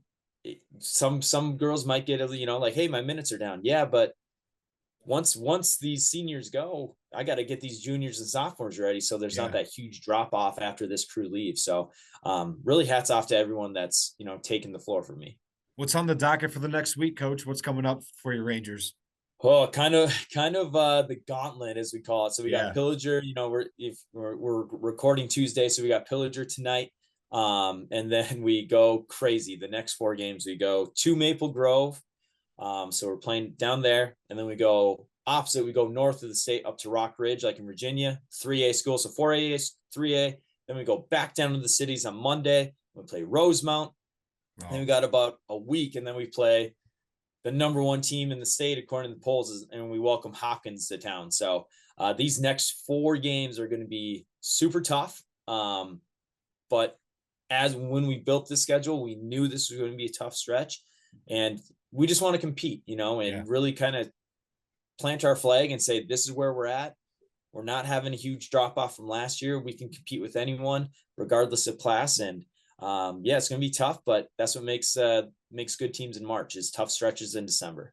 some girls might get like, hey, my minutes are down. Yeah, but once these seniors go, I got to get these juniors and sophomores ready, so there's not that huge drop off after this crew leaves. So really hats off to everyone that's taking the floor for me. What's on the docket for the next week, Coach? What's coming up for your Rangers? Oh, kind of the gauntlet, as we call it. So we got Pillager. We're recording Tuesday, so we got Pillager tonight, and then we go crazy. The next 4 games, we go to Maple Grove. So we're playing down there, and then we go opposite. We go north of the state up to Rock Ridge, like in Virginia, 3A school. So 4A, 3A. Then we go back down to the cities on Monday. We play Rosemount. Wow. Then we got about a week, and then we play the number 1 team in the state, according to the polls, and we welcome Hopkins to town. So these next 4 games are going to be super tough. But when we built the schedule, we knew this was going to be a tough stretch, and we just want to compete, and really kind of plant our flag and say, this is where we're at. We're not having a huge drop off from last year. We can compete with anyone, regardless of class. And it's going to be tough, but that's what makes good teams in March, is tough stretches in December.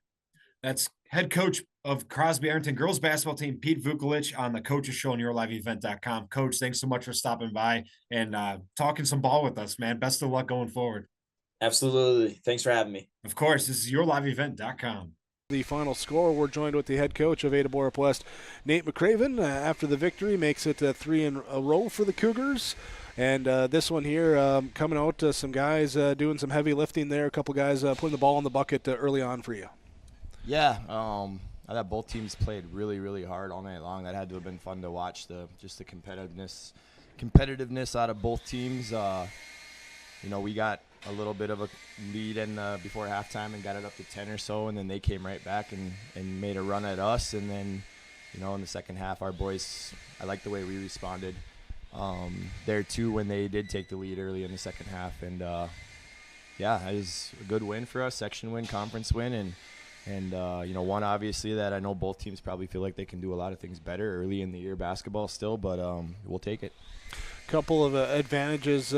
That's head coach of Crosby-Ironton girls basketball team, Pete Vukelich, on the Coaches Show on YourLiveEvent.com. Coach, thanks so much for stopping by and talking some ball with us, man. Best of luck going forward. Absolutely. Thanks for having me. Of course. This is YourLiveEvent.com. The final score, we're joined with the head coach of Ada-Borup-West, Nate McCraven. After the victory, makes it 3 in a row for the Cougars. And this one here, coming out, some guys doing some heavy lifting there, a couple guys putting the ball in the bucket early on for you. Yeah, I thought both teams played really, really hard all night long. That had to have been fun to watch, the competitiveness out of both teams. We got a little bit of a lead before halftime and got it up to 10 or so, and then they came right back and made a run at us. And then, in the second half, our boys, I like the way we responded there too when they did take the lead early in the second half. And it was a good win for us, section win, conference win, and one obviously that I know both teams probably feel like they can do a lot of things better early in the year basketball still, but we'll take it. Couple of advantages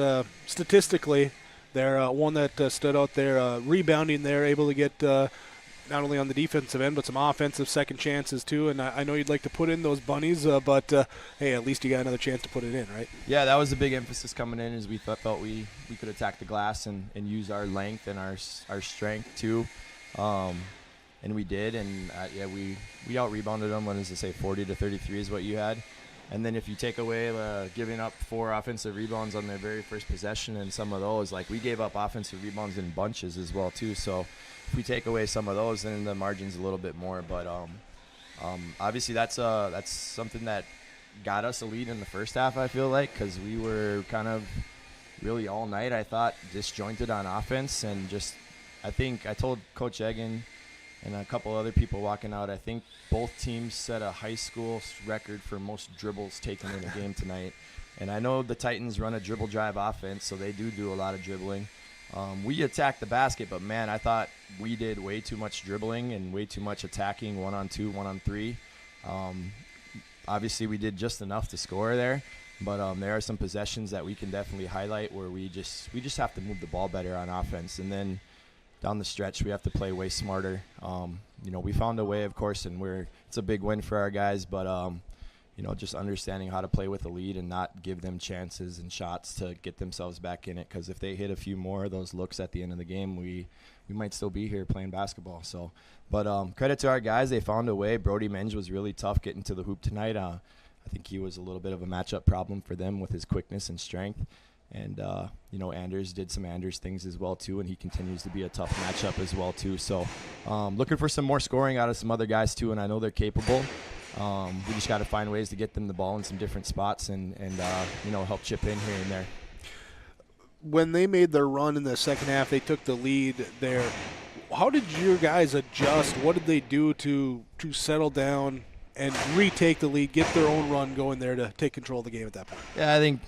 statistically there. One that stood out there, rebounding there, able to get not only on the defensive end but some offensive second chances too. And I know you'd like to put in those bunnies, but hey, at least you got another chance to put it in, right? Yeah, that was a big emphasis coming in, as we felt we could attack the glass and use our length and our strength too. And we did, and we out-rebounded them. What does it say, 40 to 33 is what you had. And then if you take away giving up 4 offensive rebounds on their very first possession and some of those, like we gave up offensive rebounds in bunches as well too. So if we take away some of those, then the margin's a little bit more. But obviously that's something that got us a lead in the first half, I feel like, because we were kind of really all night, I thought, disjointed on offense. And just, I think I told Coach Egan and a couple other people walking out, I think both teams set a high school record for most dribbles taken in a game tonight. And I know the Titans run a dribble drive offense, so they do a lot of dribbling. We attacked the basket, but man, I thought we did way too much dribbling and way too much attacking 1-on-2, 1-on-3. Obviously, we did just enough to score there, but there are some possessions that we can definitely highlight where we just have to move the ball better on offense, and then down the stretch we have to play way smarter. We found a way, of course, and it's a big win for our guys, but just understanding how to play with a lead and not give them chances and shots to get themselves back in it, because if they hit a few more of those looks at the end of the game, we might still be here playing basketball. So, but credit to our guys, they found a way. Brody Menge was really tough getting to the hoop tonight. I think he was a little bit of a matchup problem for them with his quickness and strength. And, Anders did some Anders things as well, too, and he continues to be a tough matchup as well, too. So looking for some more scoring out of some other guys, too, and I know they're capable. We just got to find ways to get them the ball in some different spots and help chip in here and there. When they made their run in the second half, they took the lead there. How did your guys adjust? What did they do to settle down and retake the lead, get their own run going there to take control of the game at that point? Yeah, I think,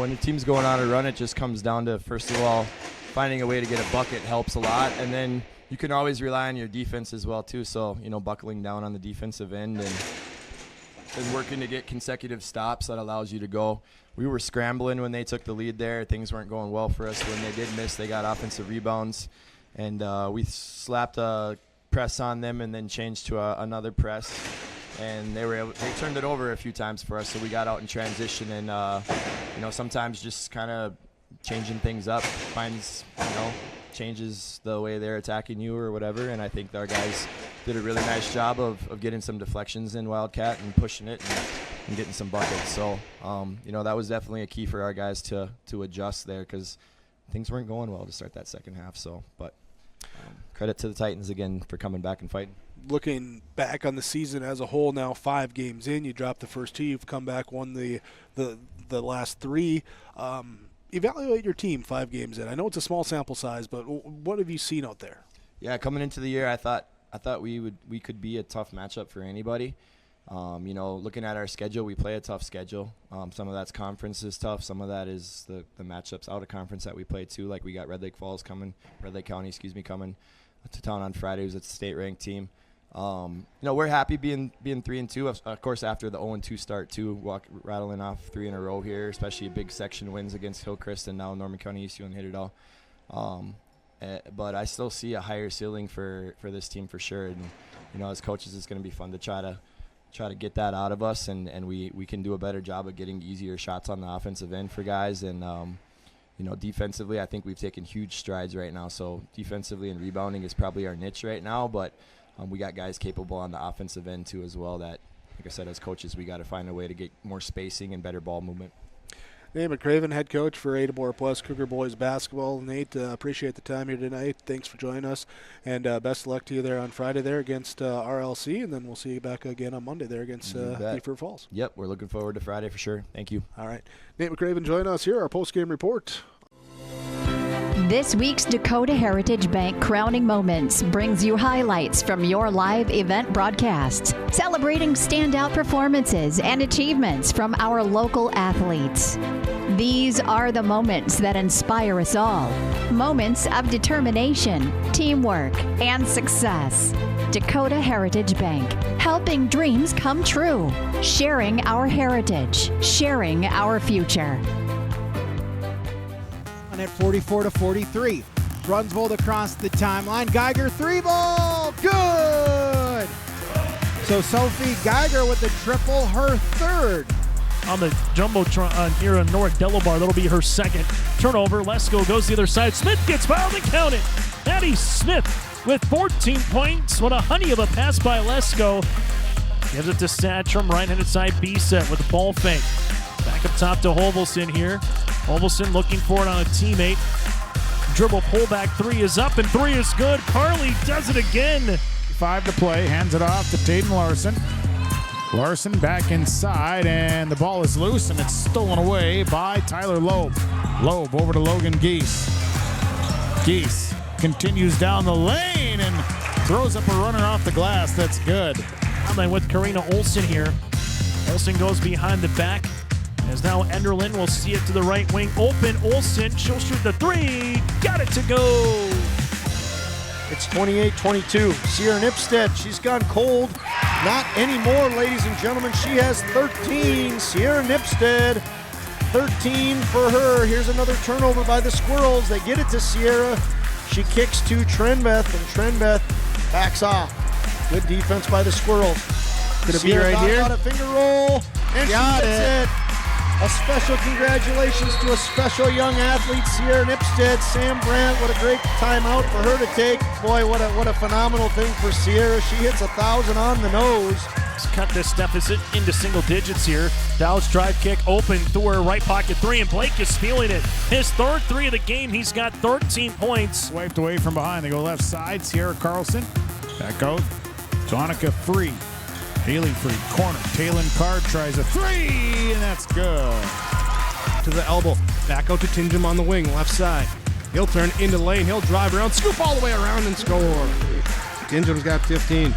when the team's going on a run, it just comes down to, first of all, finding a way to get a bucket helps a lot. And then you can always rely on your defense as well, too. So, buckling down on the defensive end and working to get consecutive stops that allows you to go. We were scrambling when they took the lead there. Things weren't going well for us. When they did miss, they got offensive rebounds. And we slapped a press on them and then changed to another press. And they turned it over a few times for us, so we got out in transition. And, sometimes just kind of changing things up changes the way they're attacking you or whatever. And I think our guys did a really nice job of getting some deflections in Wildcat and pushing it and getting some buckets. So, that was definitely a key for our guys to adjust there, because things weren't going well to start that second half. So, but credit to the Titans again for coming back and fighting. Looking back on the season as a whole now, 5 games in, you dropped the first 2, you've come back, won the last 3. Evaluate your team 5 games in. I know it's a small sample size, but what have you seen out there? Yeah, coming into the year, I thought we could be a tough matchup for anybody. Looking at our schedule, we play a tough schedule. Some of that's conferences tough. Some of that is the matchups out of conference that we play too. Like we got Red Lake County coming to town on Friday. Who's a state-ranked team. We're happy being 3-2. Of course, after the 0-2 start too, rattling off 3 in a row here, especially big section wins against Hillcrest and now Norman County Eastview and hit it all. But I still see a higher ceiling for this team for sure. And as coaches, it's going to be fun to try to get that out of us, and we can do a better job of getting easier shots on the offensive end for guys. And defensively, I think we've taken huge strides right now. So defensively and rebounding is probably our niche right now, but we got guys capable on the offensive end too as well that, like I said, as coaches, we got to find a way to get more spacing and better ball movement. Nate McCraven, head coach for Ada-Borup-West Cougar Boys Basketball. Nate, appreciate the time here tonight. Thanks for joining us, and best of luck to you there on Friday there against RLC, and then we'll see you back again on Monday there against Beaufort Falls. Yep, we're looking forward to Friday for sure. Thank you. All right. Nate McCraven join us here, our post-game report. This week's Dakota Heritage Bank Crowning Moments brings you highlights from your live event broadcasts, celebrating standout performances and achievements from our local athletes. These are the moments that inspire us all. Moments of determination, teamwork, and success. Dakota Heritage Bank, helping dreams come true. Sharing our heritage, sharing our future. At 44-43. Brunsvold across the timeline. Geiger 3-ball. Good! So Sophie Geiger with the triple, her third. On the Jumbotron here in North Delaware, that'll be her second. Turnover, Lesko goes the other side. Smith gets fouled and count it. Maddie Smith with 14 points. What a honey of a pass by Lesko. Gives it to Satcham, right-handed side B set with the ball fake. Back up top to Hovelson here. Hovelson looking for it on a teammate. Dribble pullback 3 is up and 3 is good. Carly does it again. 5 to play, hands it off to Tatum Larson. Larson back inside, and the ball is loose, and it's stolen away by Tyler Loeb. Loeb over to Logan Geese. Geese continues down the lane and throws up a runner off the glass. That's good. I'm with Karina Olsen here. Olsen goes behind the back. As now Enderlin will see it to the right wing. Open, Olsen, she'll shoot the three. Got it to go. It's 28-22. Sierra Nipstead, she's gone cold. Not anymore, ladies and gentlemen. She has 13. Sierra Nipstead, 13 for her. Here's another turnover by the Squirrels. They get it to Sierra. She kicks to Trenbeth, and Trenbeth backs off. Good defense by the Squirrels. Could it be right here? A finger roll, and Got she gets it. A special congratulations to a special young athlete, Sierra Nipstead. Sam Brandt, what a great timeout for her to take. Boy, what a phenomenal thing for Sierra. She hits 1,000 on the nose. Let's cut this deficit into single digits here. Dow's drive kick open through her right pocket three, and Blake is feeling it. His third three of the game. He's got 13 points. Wiped away from behind. They go left side. Sierra Carlson. Back out. Tonica free. Haley free. Corner. Talon Card tries a three, and that's good. To the elbow. Back out to Tinjum on the wing, left side. He'll turn into Laing. He'll drive around, scoop all the way around, and score. Tinjum's got 15.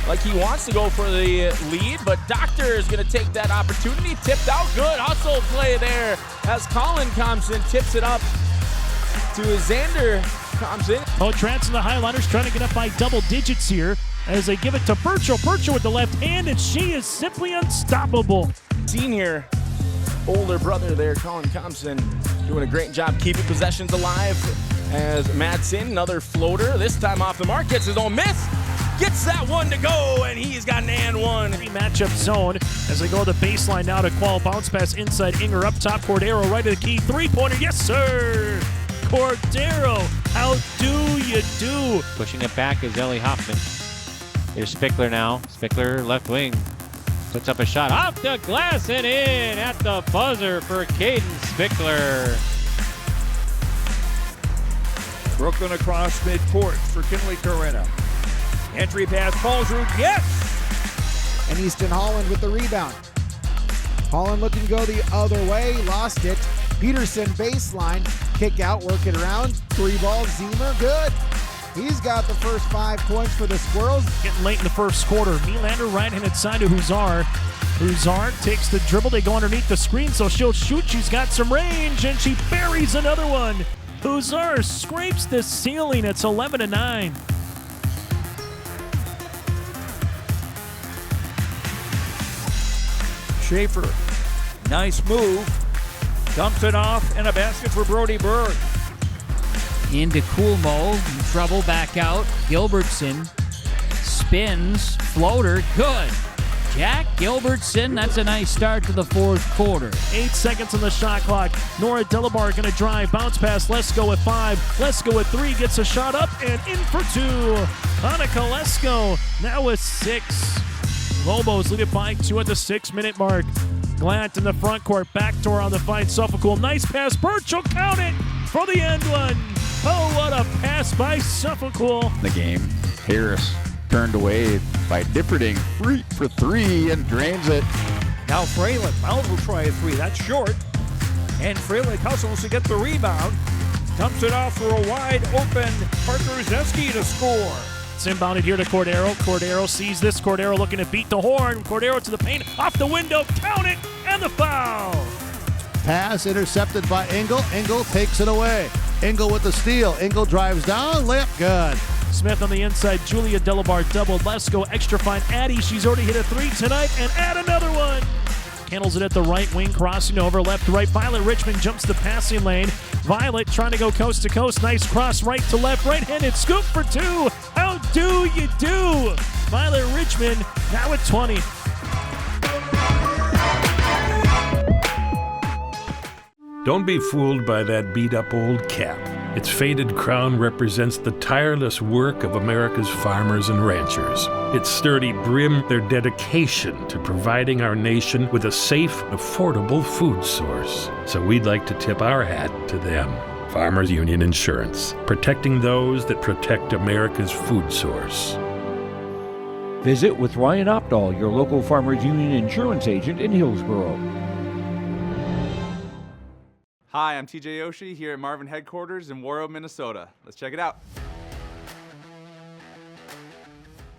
Like he wants to go for the lead, but Doctor is going to take that opportunity. Tipped out, good hustle play there as Colin Thompson tips it up to Xander Thompson. Trance and the Highlanders trying to get up by double digits here as they give it to Burchell. Burchell with the left hand, and she is simply unstoppable. Senior older brother there, Colin Thompson, doing a great job keeping possessions alive as Madsen, another floater, this time off the mark, gets his own miss. Gets that one to go, and he's got an and one. Matchup zone as they go to the baseline now to Qual. Bounce pass inside Inger up top. Cordero right to the key. Three-pointer. Yes, sir. Cordero, how do you do? Pushing it back is Ellie Hoffman. Here's Spickler now. Spickler left wing. Puts up a shot off the glass and in at the buzzer for Caden Spickler. Brooklyn across midcourt for Kinley Corinna. Entry pass falls through, yes! And Easton Holland with the rebound. Holland looking to go the other way, lost it. Peterson baseline, kick out, work it around. Three ball, Zemer, good. He's got the first 5 points for the Squirrels. Getting late in the first quarter. Nylander right-handed side to Huzar. Huzar takes the dribble. They go underneath the screen, so she'll shoot. She's got some range, and she buries another one. Huzar scrapes the ceiling. It's 11-9. Schaefer, nice move. Dumps it off, and a basket for Brody Berg. Into Coolmo, in trouble, back out. Gilbertson spins, floater, good. Jack Gilbertson, that's a nice start to the fourth quarter. 8 seconds on the shot clock. Nora Delabar going to drive, bounce pass. Lesko with 5. Lesko with 3, gets a shot up and in for 2. Hanukkah Lesko now with 6. Lobos lead it by 2 at the 6-minute mark. Glant in the front court, backdoor on the fight. Suffolk, nice pass. Birch will count it for the end one. Oh, what a pass by Suffolk. The game, Harris turned away by Differding, free for 3 and drains it. Now Fralick, Miles will try a 3, that's short. And Fralick hustles to get the rebound. Dumps it off for a wide open Parker Zeski to score. It's inbounded here to Cordero. Cordero sees this. Cordero looking to beat the horn. Cordero to the paint, off the window, count it, and the foul. Pass intercepted by Engel. Engel takes it away. Engel with the steal. Engel drives down, layup good. Smith on the inside. Julia Delabar doubled. Lesko extra fine. Addie, she's already hit a 3 tonight, and add another one. Handles it at the right wing, crossing over left to right. Violet Richmond jumps the passing lane. Violet trying to go coast to coast. Nice cross right to left. Right-handed scoop for 2. How do you do? Violet Richmond now at 20. Don't be fooled by that beat-up old cap. Its faded crown represents the tireless work of America's farmers and ranchers. Its sturdy brim, their dedication to providing our nation with a safe, affordable food source. So we'd like to tip our hat to them. Farmers Union Insurance, protecting those that protect America's food source. Visit with Ryan Opdahl, your local Farmers Union Insurance agent in Hillsborough. Hi, I'm TJ Yoshi here at Marvin headquarters in Warroad, Minnesota. Let's check it out.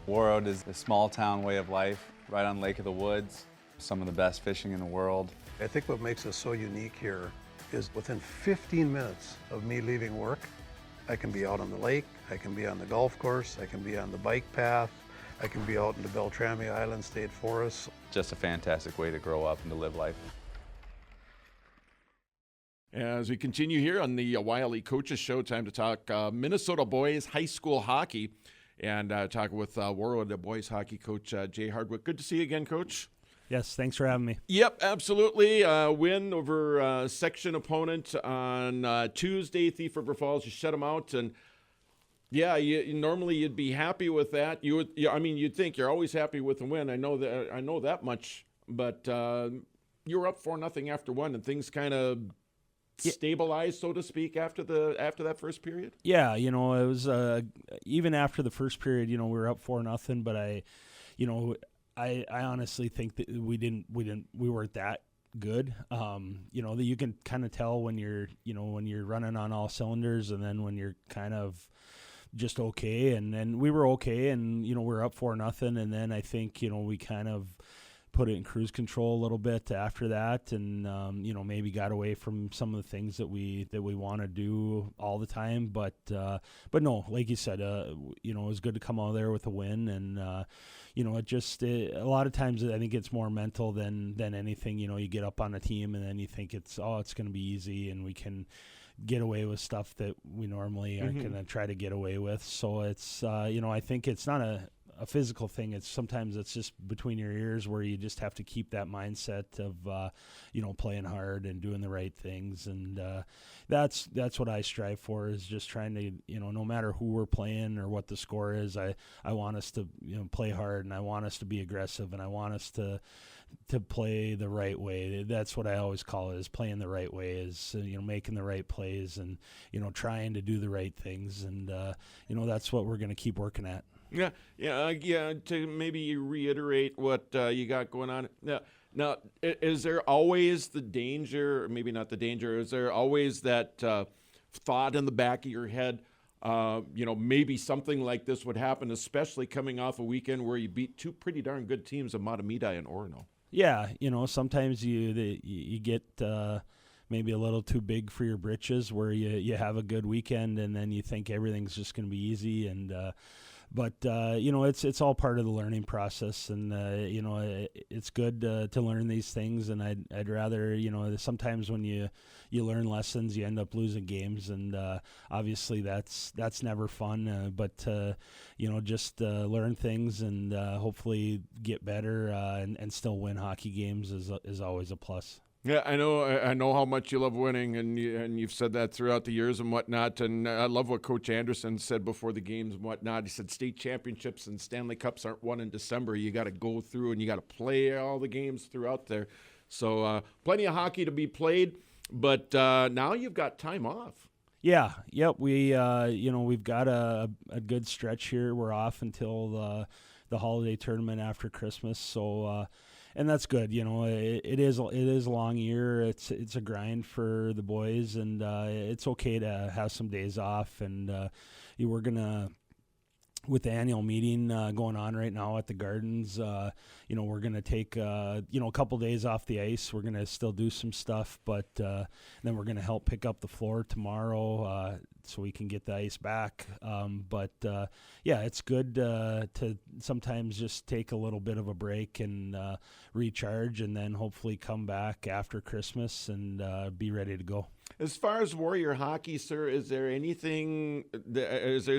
Warroad is a small town way of life right on Lake of the Woods. some of the best fishing in the world. I think what makes us so unique here is within 15 minutes of me leaving work, I can be out on the lake, I can be on the golf course, I can be on the bike path, I can be out in the Beltrami Island State Forest. Just a fantastic way to grow up and to live life. As we continue here on the YLE Coaches Show, time to talk Minnesota boys high school hockey and talk with Warroad, the boys hockey coach, Jay Hardwick. Good to see you again, Coach. Yes, thanks for having me. Yep, absolutely. Win over section opponent on Tuesday, Thief River Falls. You shut them out, and yeah, normally you'd be happy with that. You'd think you're always happy with a win. I know that much, but you were up 4-0 after one, and things kind of stabilized, so to speak, after that first period. Yeah, it was even after the first period. We were up 4-0, but I honestly think that we weren't that good. That you can kind of tell when you're running on all cylinders, and then when you're kind of just okay. And then we were okay, and we're up 4-0, and then I think we kind of put it in cruise control a little bit after that, and maybe got away from some of the things that we want to do all the time. But no, like you said, it was good to come out there with a win, and a lot of times I think it's more mental than anything. You get up on a team and then you think it's going to be easy and we can get away with stuff that we normally aren't going to try to get away with. So it's I think it's not a physical thing. Sometimes it's just between your ears, where you just have to keep that mindset of playing hard and doing the right things, and that's what I strive for, is just trying to no matter who we're playing or what the score is, I want us to play hard, and I want us to be aggressive, and I want us to play the right way. That's what I always call it, is playing the right way, is making the right plays, and trying to do the right things, and that's what we're going to keep working at. Yeah. To maybe reiterate what you got going on. Now, is there always the danger, or maybe not the danger, is there always that thought in the back of your head, maybe something like this would happen, especially coming off a weekend where you beat two pretty darn good teams of Matamidi and Orono? Yeah, sometimes you get maybe a little too big for your britches, where you have a good weekend and then you think everything's just going to be easy, and but it's all part of the learning process, and it's good to learn these things, and I'd rather sometimes when you learn lessons, you end up losing games, and obviously that's never fun, but just learn things and hopefully get better, and still win hockey games is always a plus. Yeah, I know how much you love winning, and you've said that throughout the years and whatnot. And I love what Coach Anderson said before the games and whatnot. He said state championships and Stanley Cups aren't won in December. You got to go through and you got to play all the games throughout there. So plenty of hockey to be played, but now you've got time off. Yeah, yep. We've got a good stretch here. We're off until the holiday tournament after Christmas. So. And that's good. It is a long year. It's a grind for the boys, and it's okay to have some days off. And we're gonna, with the annual meeting going on right now at the Gardens, we're gonna take a couple days off the ice. We're gonna still do some stuff, but then we're gonna help pick up the floor tomorrow, so we can get the ice back. It's good to sometimes just take a little bit of a break and recharge, and then hopefully come back after Christmas and be ready to go. As far as Warrior hockey, sir, is there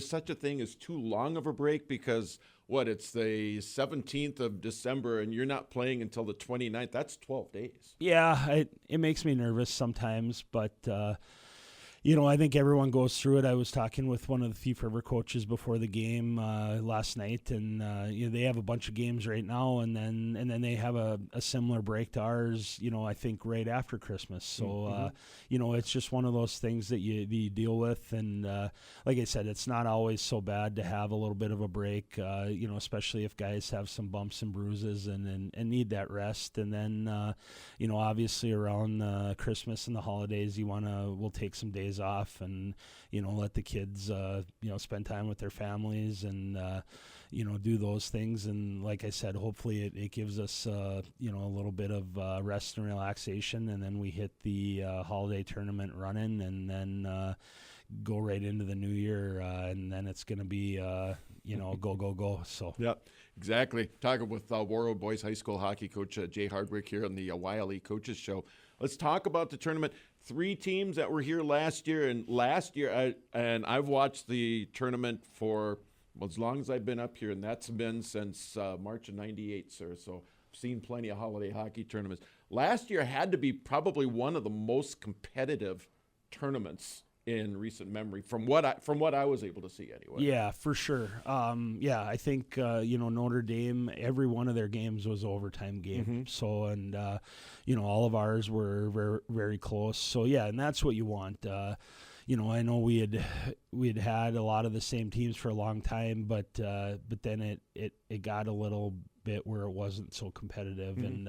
such a thing as too long of a break? Because it's the 17th of December and you're not playing until the 29th. That's 12 days. Yeah, it makes me nervous sometimes, but I think everyone goes through it. I was talking with one of the Thief River coaches before the game last night, and they have a bunch of games right now, and then they have a similar break to ours. I think right after Christmas. So it's just one of those things that you deal with, and like I said, it's not always so bad to have a little bit of a break. Especially if guys have some bumps and bruises and need that rest, and then obviously around Christmas and the holidays, we'll take some days days off and, let the kids, spend time with their families and, do those things. And like I said, hopefully it gives us, a little bit of rest and relaxation. And then we hit the holiday tournament running and then go right into the new year. And then it's going to be, go. So, yeah, exactly. Talking with Warroad Boys High School hockey coach Jay Hardwick here on the YLE Coaches Show. Let's talk about the tournament. 3 teams that were here last year, and I've watched the tournament for as long as I've been up here, and that's been since March of '98, sir. So I've seen plenty of holiday hockey tournaments. Last year had to be probably one of the most competitive tournaments in recent memory, from what I was able to see anyway. Yeah, for sure. I think Notre Dame, every one of their games was overtime game. Mm-hmm. So and all of ours were very, very close. So yeah, and that's what you want. I know we had a lot of the same teams for a long time, but then it got a little bit where it wasn't so competitive. Mm-hmm.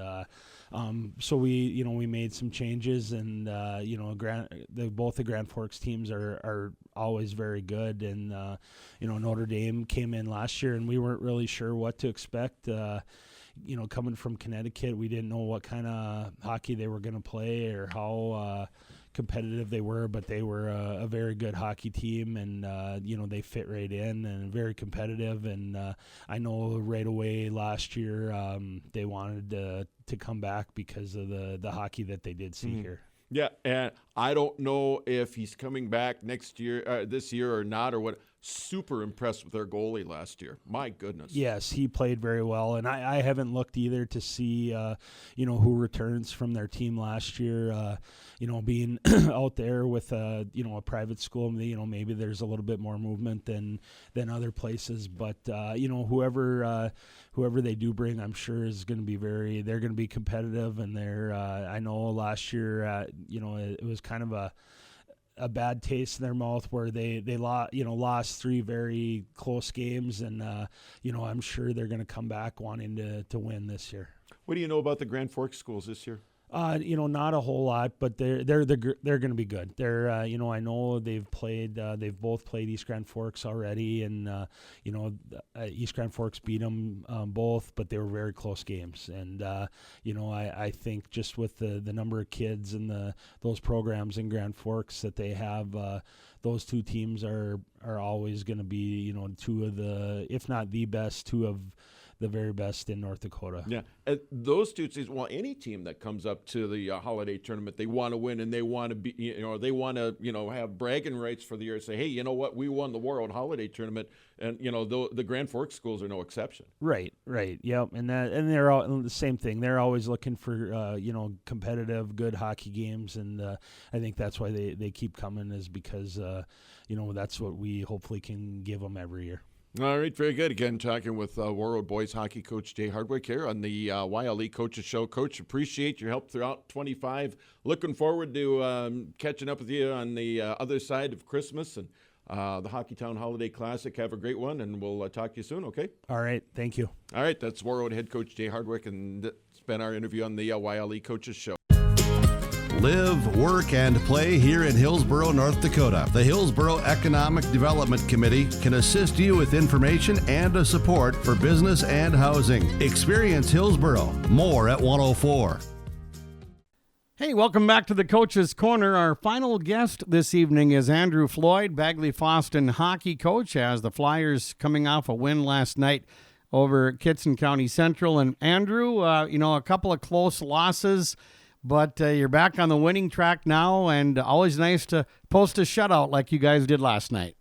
And so we made some changes, and both the Grand Forks teams are always very good. And Notre Dame came in last year, and we weren't really sure what to expect. Coming from Connecticut, we didn't know what kind of hockey they were going to play or how competitive they were, but they were a very good hockey team, and they fit right in and very competitive. And I know right away last year they wanted to come back because of the hockey that they did see here. Yeah, and I don't know if he's coming back this year or not, or what. Super impressed with their goalie last year. My goodness. Yes, he played very well, and I haven't looked either to see who returns from their team last year. Being out there with a private school, maybe there's a little bit more movement than other places. But whoever they do bring, I'm sure is going to be they're going to be competitive, and I know last year it was kind of a bad taste in their mouth where they lost 3 very close games, and I'm sure they're going to come back wanting to win this year. What do you know about the Grand Forks schools this year? Not a whole lot, but they're going to be good. They're I know they've both played East Grand Forks already, and East Grand Forks beat them both, but they were very close games. And I think just with the number of kids and those programs in Grand Forks that they have, those 2 teams are always going to be 2 of the, if not the best, 2 of the very best in North Dakota. Yeah, those 2 teams. Well, any team that comes up to the holiday tournament, they want to win, and they want to be, they want to, have bragging rights for the year. Say, hey, you know what? We won the Warroad holiday tournament, and the Grand Forks schools are no exception. Right. Yep, and they're all the same thing. They're always looking for competitive, good hockey games, and I think that's why they keep coming, is because that's what we hopefully can give them every year. All right, very good. Again, talking with Warroad Boys hockey coach Jay Hardwick here on the YLE Coaches Show. Coach, appreciate your help throughout 25. Looking forward to catching up with you on the other side of Christmas and the Hockeytown Holiday Classic. Have a great one, and we'll talk to you soon, okay? All right, thank you. All right, that's Warroad head coach Jay Hardwick, and it's been our interview on the YLE Coaches Show. Live, work, and play here in Hillsborough, North Dakota. The Hillsborough Economic Development Committee can assist you with information and support for business and housing. Experience Hillsborough. More at 104. Hey, welcome back to the Coach's Corner. Our final guest this evening is Andrew Floyd, Bagley Fosston hockey coach, as the Flyers coming off a win last night over Kitson County Central. And Andrew, a couple of close losses, but you're back on the winning track now, and always nice to post a shutout like you guys did last night.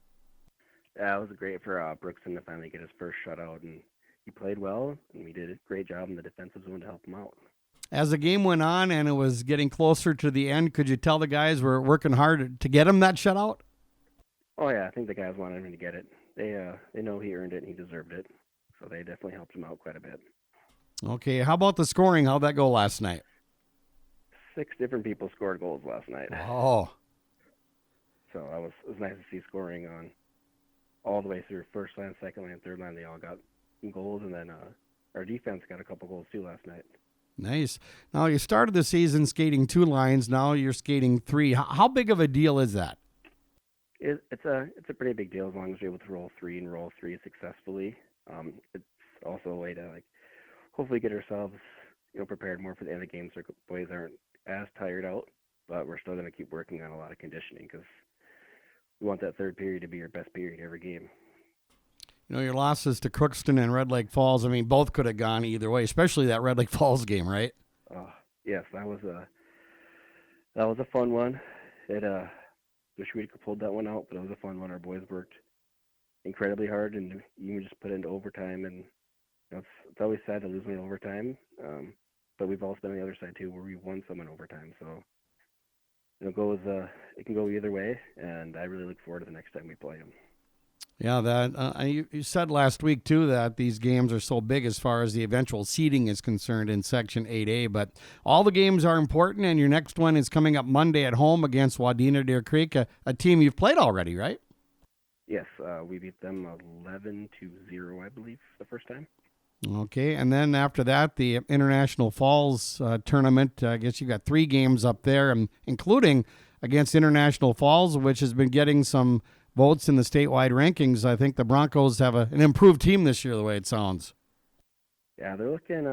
Yeah, it was great for Brookson to finally get his first shutout, and he played well, and we did a great job in the defensive zone to help him out. As the game went on and it was getting closer to the end, could you tell the guys were working hard to get him that shutout? Oh, yeah, I think the guys wanted him to get it. They know he earned it and he deserved it, so they definitely helped him out quite a bit. Okay, how about the scoring? How'd that go last night? 6 different people scored goals last night. Oh. So it was nice to see scoring on all the way through first line, second line, third line. They all got goals, and then our defense got a couple goals too last night. Nice. Now, you started the season skating 2 lines. Now you're skating 3. How big of a deal is that? It's a pretty big deal as long as you're able to roll three successfully. It's also a way to like hopefully get ourselves prepared more for the end of the game so our boys aren't as tired out. But we're still going to keep working on a lot of conditioning because we want that third period to be our best period every game. Your losses to Crookston and Red Lake Falls, I mean, both could have gone either way, especially that Red Lake Falls game, right? Yes, that was a fun one. Wish we could have pulled that one out, but it was a fun one. Our boys worked incredibly hard, and even just put into overtime. And it's always sad to lose one in overtime, but we've also been on the other side too, where we won some in overtime. So it can go either way, and I really look forward to the next time we play them. Yeah, you said last week, too, that these games are so big as far as the eventual seeding is concerned in Section 8A, but all the games are important, and your next one is coming up Monday at home against Wadena Deer Creek, a team you've played already, right? Yes, we beat them 11-0, I believe, the first time. Okay, and then after that, the International Falls tournament, I guess you got 3 games up there, including against International Falls, which has been getting some votes in the statewide rankings. I think the Broncos have an improved team this year, the way it sounds. Yeah, they're looking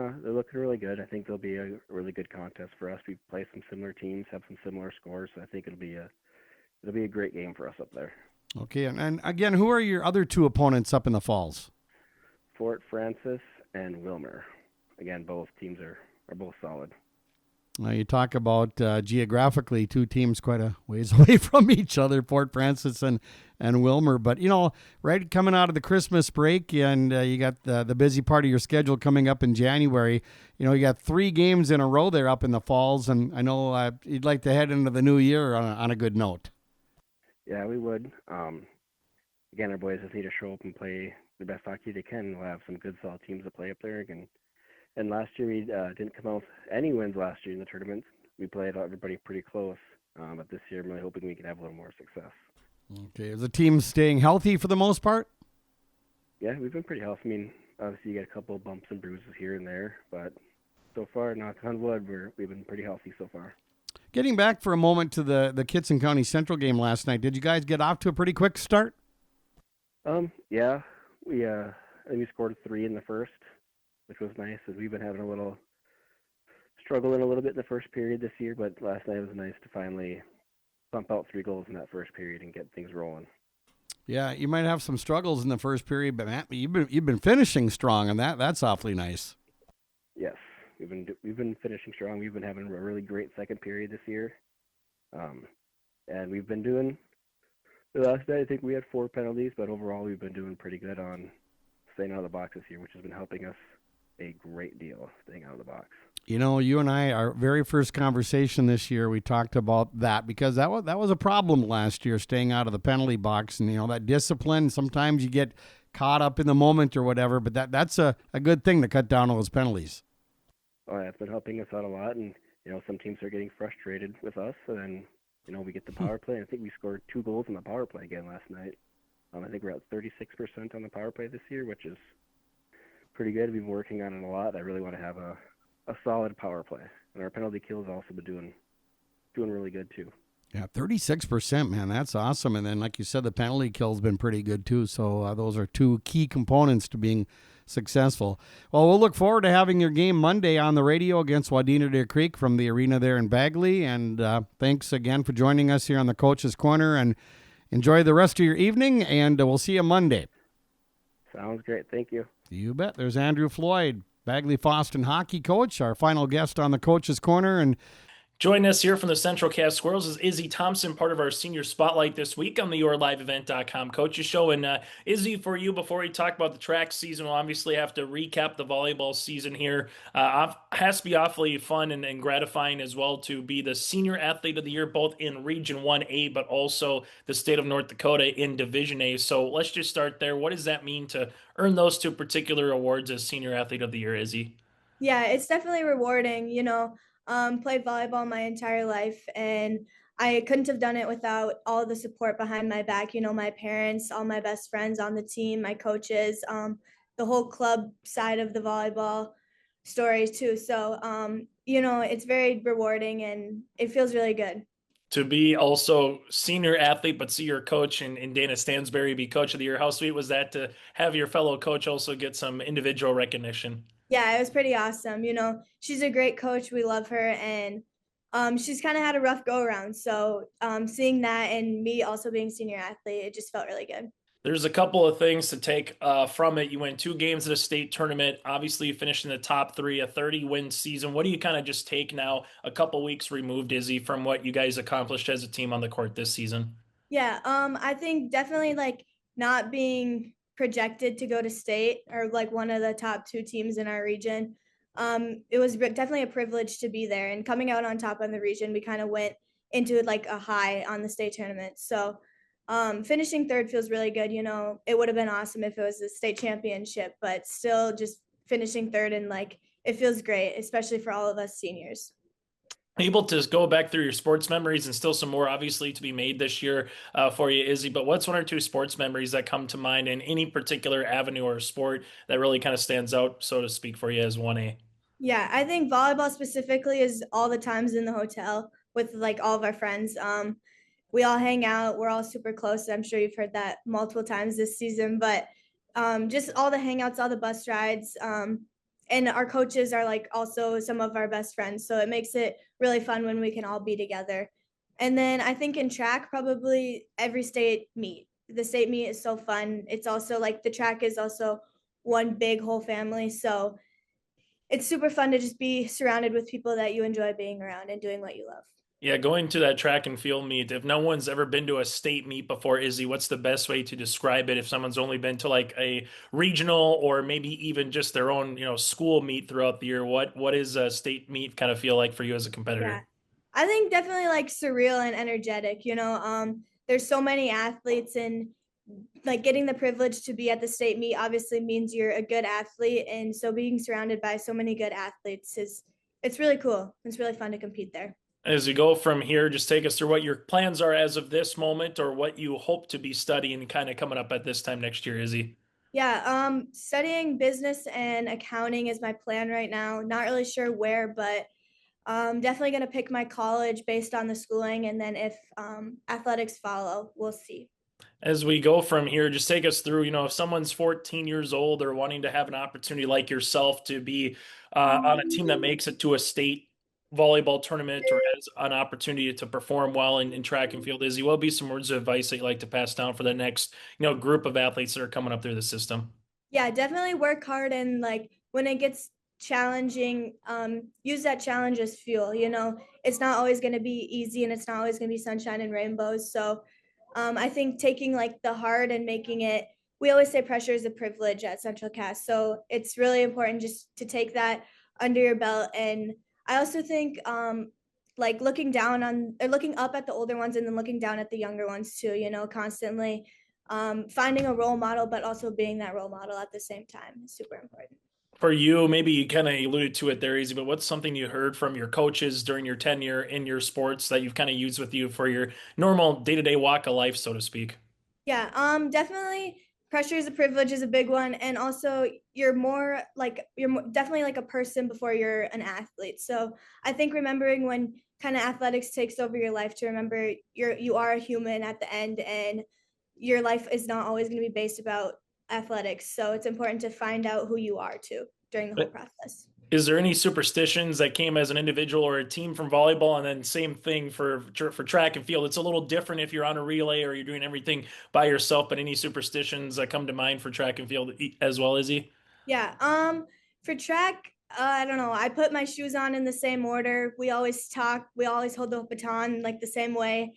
really good. I think they'll be a really good contest for us. We play some similar teams, have some similar scores, so I think it'll be a great game for us up there. Okay, and again, who are your other 2 opponents up in the Falls? Fort Francis and Wilmer. Again, both teams are both solid. You talk about geographically 2 teams quite a ways away from each other, Fort Francis and Wilmer. But, right coming out of the Christmas break and you got the busy part of your schedule coming up in January, you got 3 games in a row there up in the Falls. And I know you'd like to head into the new year on a good note. Yeah, we would. Again, our boys just need to show up and play the best hockey they can. We'll have some good, solid teams to play up there. And last year we didn't come out with any wins last year in the tournament. We played everybody pretty close. But this year I'm really hoping we can have a little more success. Okay. Is the team staying healthy for the most part? Yeah, we've been pretty healthy. I mean, obviously you get a couple of bumps and bruises here and there, but so far, knock on wood, we've been pretty healthy so far. Getting back for a moment to the Kitson County Central game last night, did you guys get off to a pretty quick start? Yeah. I think we scored 3 in the first, which was nice, as we've been having a little struggling a little bit in the first period this year, but last night it was nice to finally bump out 3 goals in that first period and get things rolling. Yeah, you might have some struggles in the first period, but Matt, you've been finishing strong, and that's awfully nice. Yes, we've been finishing strong. We've been having a really great second period this year, and we've been doing. The last night I think we had 4 penalties, but overall we've been doing pretty good on staying out of the box this year, which has been helping us a great deal, staying out of the box. You and I, our very first conversation this year, we talked about that because that was a problem last year, staying out of the penalty box, and that discipline. Sometimes you get caught up in the moment or whatever, but that's a good thing to cut down on those penalties. Oh, yeah, it's been helping us out a lot, and some teams are getting frustrated with us, and then we get the power play. I think we scored 2 goals in the power play again last night. I think we're at 36% on the power play this year, which is pretty good. We've been working on it a lot. I really want to have a solid power play, and our penalty kills also been doing really good too. Yeah, 36%, man, that's awesome. And then, like you said, the penalty kill's been pretty good too. So those are 2 key components to being successful. Well, we'll look forward to having your game Monday on the radio against Wadena Deer Creek from the arena there in Bagley. And thanks again for joining us here on the Coach's Corner. And enjoy the rest of your evening. And we'll see you Monday. Sounds great. Thank you. You bet. There's Andrew Floyd, Bagley Fosston hockey coach, our final guest on the Coach's Corner. And joining us here from the Central Cast Squirrels is Izzy Thompson, part of our senior spotlight this week on the YourLiveEvent.com Coaches Show. And Izzy, for you, before we talk about the track season, we'll obviously have to recap the volleyball season here. Has to be awfully fun and gratifying as well to be the Senior Athlete of the Year, both in Region 1A, but also the state of North Dakota in Division A. So let's just start there. What does that mean to earn those 2 particular awards as Senior Athlete of the Year, Izzy? Yeah, it's definitely rewarding, played volleyball my entire life, and I couldn't have done it without all the support behind my back. My parents, all my best friends on the team, my coaches, the whole club side of the volleyball stories too. So, it's very rewarding and it feels really good. To be also senior athlete, but see your coach and Dana Stansberry be coach of the year, how sweet was that to have your fellow coach also get some individual recognition? Yeah, it was pretty awesome. She's a great coach. We love her, and she's kind of had a rough go around. So seeing that and me also being senior athlete, it just felt really good. There's a couple of things to take from it. You win 2 games at a state tournament. Obviously, you finished in the top 3, a 30-win season. What do you kind of just take now, a couple weeks removed, Izzy, from what you guys accomplished as a team on the court this season? Yeah, I think definitely like not being projected to go to state or like one of the top 2 teams in our region. It was definitely a privilege to be there, and coming out on top in the region, we kind of went into like a high on the state tournament. So finishing 3rd feels really good. It would have been awesome if it was the state championship, but still just finishing 3rd and like it feels great, especially for all of us seniors. Able to go back through your sports memories, and still some more obviously to be made this year for you, Izzy, but what's 1 or 2 sports memories that come to mind in any particular avenue or sport that really kind of stands out, so to speak, for you as 1A? Yeah, I think volleyball specifically is all the times in the hotel with like all of our friends. We all hang out. We're all super close. I'm sure you've heard that multiple times this season, but just all the hangouts, all the bus rides, and our coaches are like also some of our best friends. So it makes it really fun when we can all be together. And then I think in track, probably every state meet. The state meet is so fun. It's also like the track is also one big whole family. So it's super fun to just be surrounded with people that you enjoy being around and doing what you love. Yeah, going to that track and field meet, if no one's ever been to a state meet before, Izzy, what's the best way to describe it if someone's only been to like a regional or maybe even just their own, school meet throughout the year? What is a state meet kind of feel like for you as a competitor? Yeah. I think definitely like surreal and energetic. There's so many athletes, and like getting the privilege to be at the state meet obviously means you're a good athlete, and so being surrounded by so many good athletes it's really cool. It's really fun to compete there. As we go from here, just take us through what your plans are as of this moment, or what you hope to be studying kind of coming up at this time next year, Izzy. Yeah, studying business and accounting is my plan right now. Not really sure where, but definitely going to pick my college based on the schooling, and then if athletics follow, we'll see. As we go from here, just take us through, if someone's 14 years old or wanting to have an opportunity like yourself to be on a team that makes it to a state volleyball tournament or has an opportunity to perform well in track and field, Izzy, what would be some words of advice that you'd like to pass down for the next, group of athletes that are coming up through the system? Yeah, definitely work hard, and like when it gets challenging, use that challenge as fuel. It's not always going to be easy, and it's not always going to be sunshine and rainbows. So I think taking like the hard and making it, we always say pressure is a privilege at Central Cass. So it's really important just to take that under your belt. And I also think like looking up at the older ones and then looking down at the younger ones too, constantly finding a role model, but also being that role model at the same time is super important. For you, maybe you kind of alluded to it there, Izzy, but what's something you heard from your coaches during your tenure in your sports that you've kind of used with you for your normal day-to-day walk of life, so to speak? Yeah, definitely pressure is a privilege is a big one. And also you're definitely like a person before you're an athlete. So I think remembering when kind of athletics takes over your life, to remember you are a human at the end, and your life is not always going to be based about athletics. So it's important to find out who you are too during the whole process. Is there any superstitions that came as an individual or a team from volleyball? And then same thing for track and field. It's a little different if you're on a relay or you're doing everything by yourself, but any superstitions that come to mind for track and field as well, Izzy? Yeah. For track, I don't know. I put my shoes on in the same order. We always hold the baton like the same way.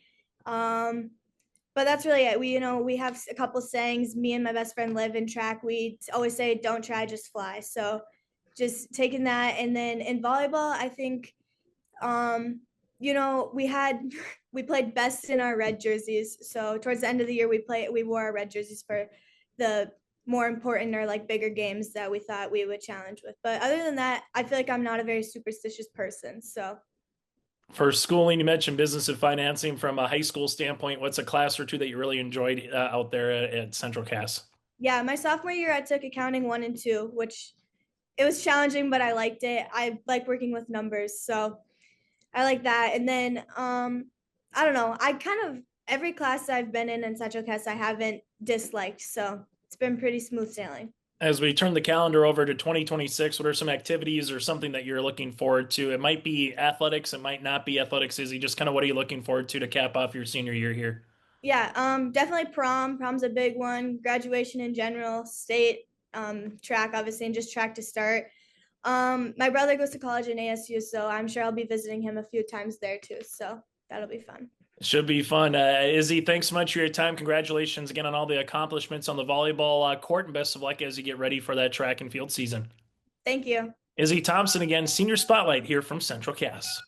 But that's really it. We have a couple sayings. Me and my best friend live in track. We always say, don't try, just fly. So just taking that. And then in volleyball, I think, we played best in our red jerseys. So towards the end of the year, we wore our red jerseys for the more important or like bigger games that we thought we would challenge with. But other than that, I feel like I'm not a very superstitious person. So for schooling, you mentioned business and financing. From a high school standpoint, what's a class or two that you really enjoyed out there at Central Cass? Yeah, my sophomore year, I took accounting 1 and 2, which it was challenging, but I liked it. I like working with numbers, so I like that. And then I don't know. Every class I've been in Central Cass, I haven't disliked. So it's been pretty smooth sailing. As we turn the calendar over to 2026, what are some activities or something that you're looking forward to? It might be athletics. It might not be athletics. Izzy, just kind of what are you looking forward to cap off your senior year here? Yeah, definitely prom. Prom's a big one. Graduation in general, state, track, obviously, and just track to start. My brother goes to college in ASU, so I'm sure I'll be visiting him a few times there too. So that'll be fun. Should be fun. Izzy, thanks so much for your time. Congratulations again on all the accomplishments on the volleyball court, and best of luck as you get ready for that track and field season. Thank you. Izzy Thompson again, Senior Spotlight here from Central Cass.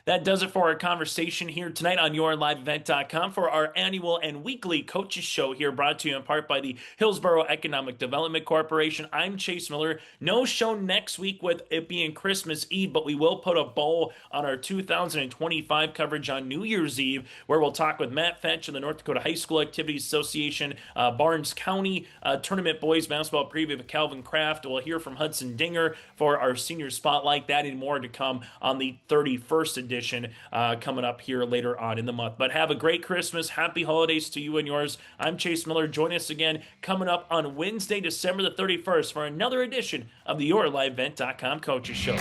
That does it for our conversation here tonight on YourLiveEvent.com for our annual and weekly coaches show here, brought to you in part by the Hillsborough Economic Development Corporation. I'm Chase Miller. No show next week with it being Christmas Eve, but we will put a bow on our 2025 coverage on New Year's Eve, where we'll talk with Matt Fetch of the North Dakota High School Activities Association, Barnes County Tournament Boys Basketball Preview with Calvin Kraft. We'll hear from Hudson Dinger for our Senior Spotlight. That and more to come on the 31st edition. Coming up here later on in the month. But have a great Christmas. Happy holidays to you and yours. I'm Chase Miller. Join us again coming up on Wednesday, December the 31st for another edition of the YourLiveEvent.com Coaches Show.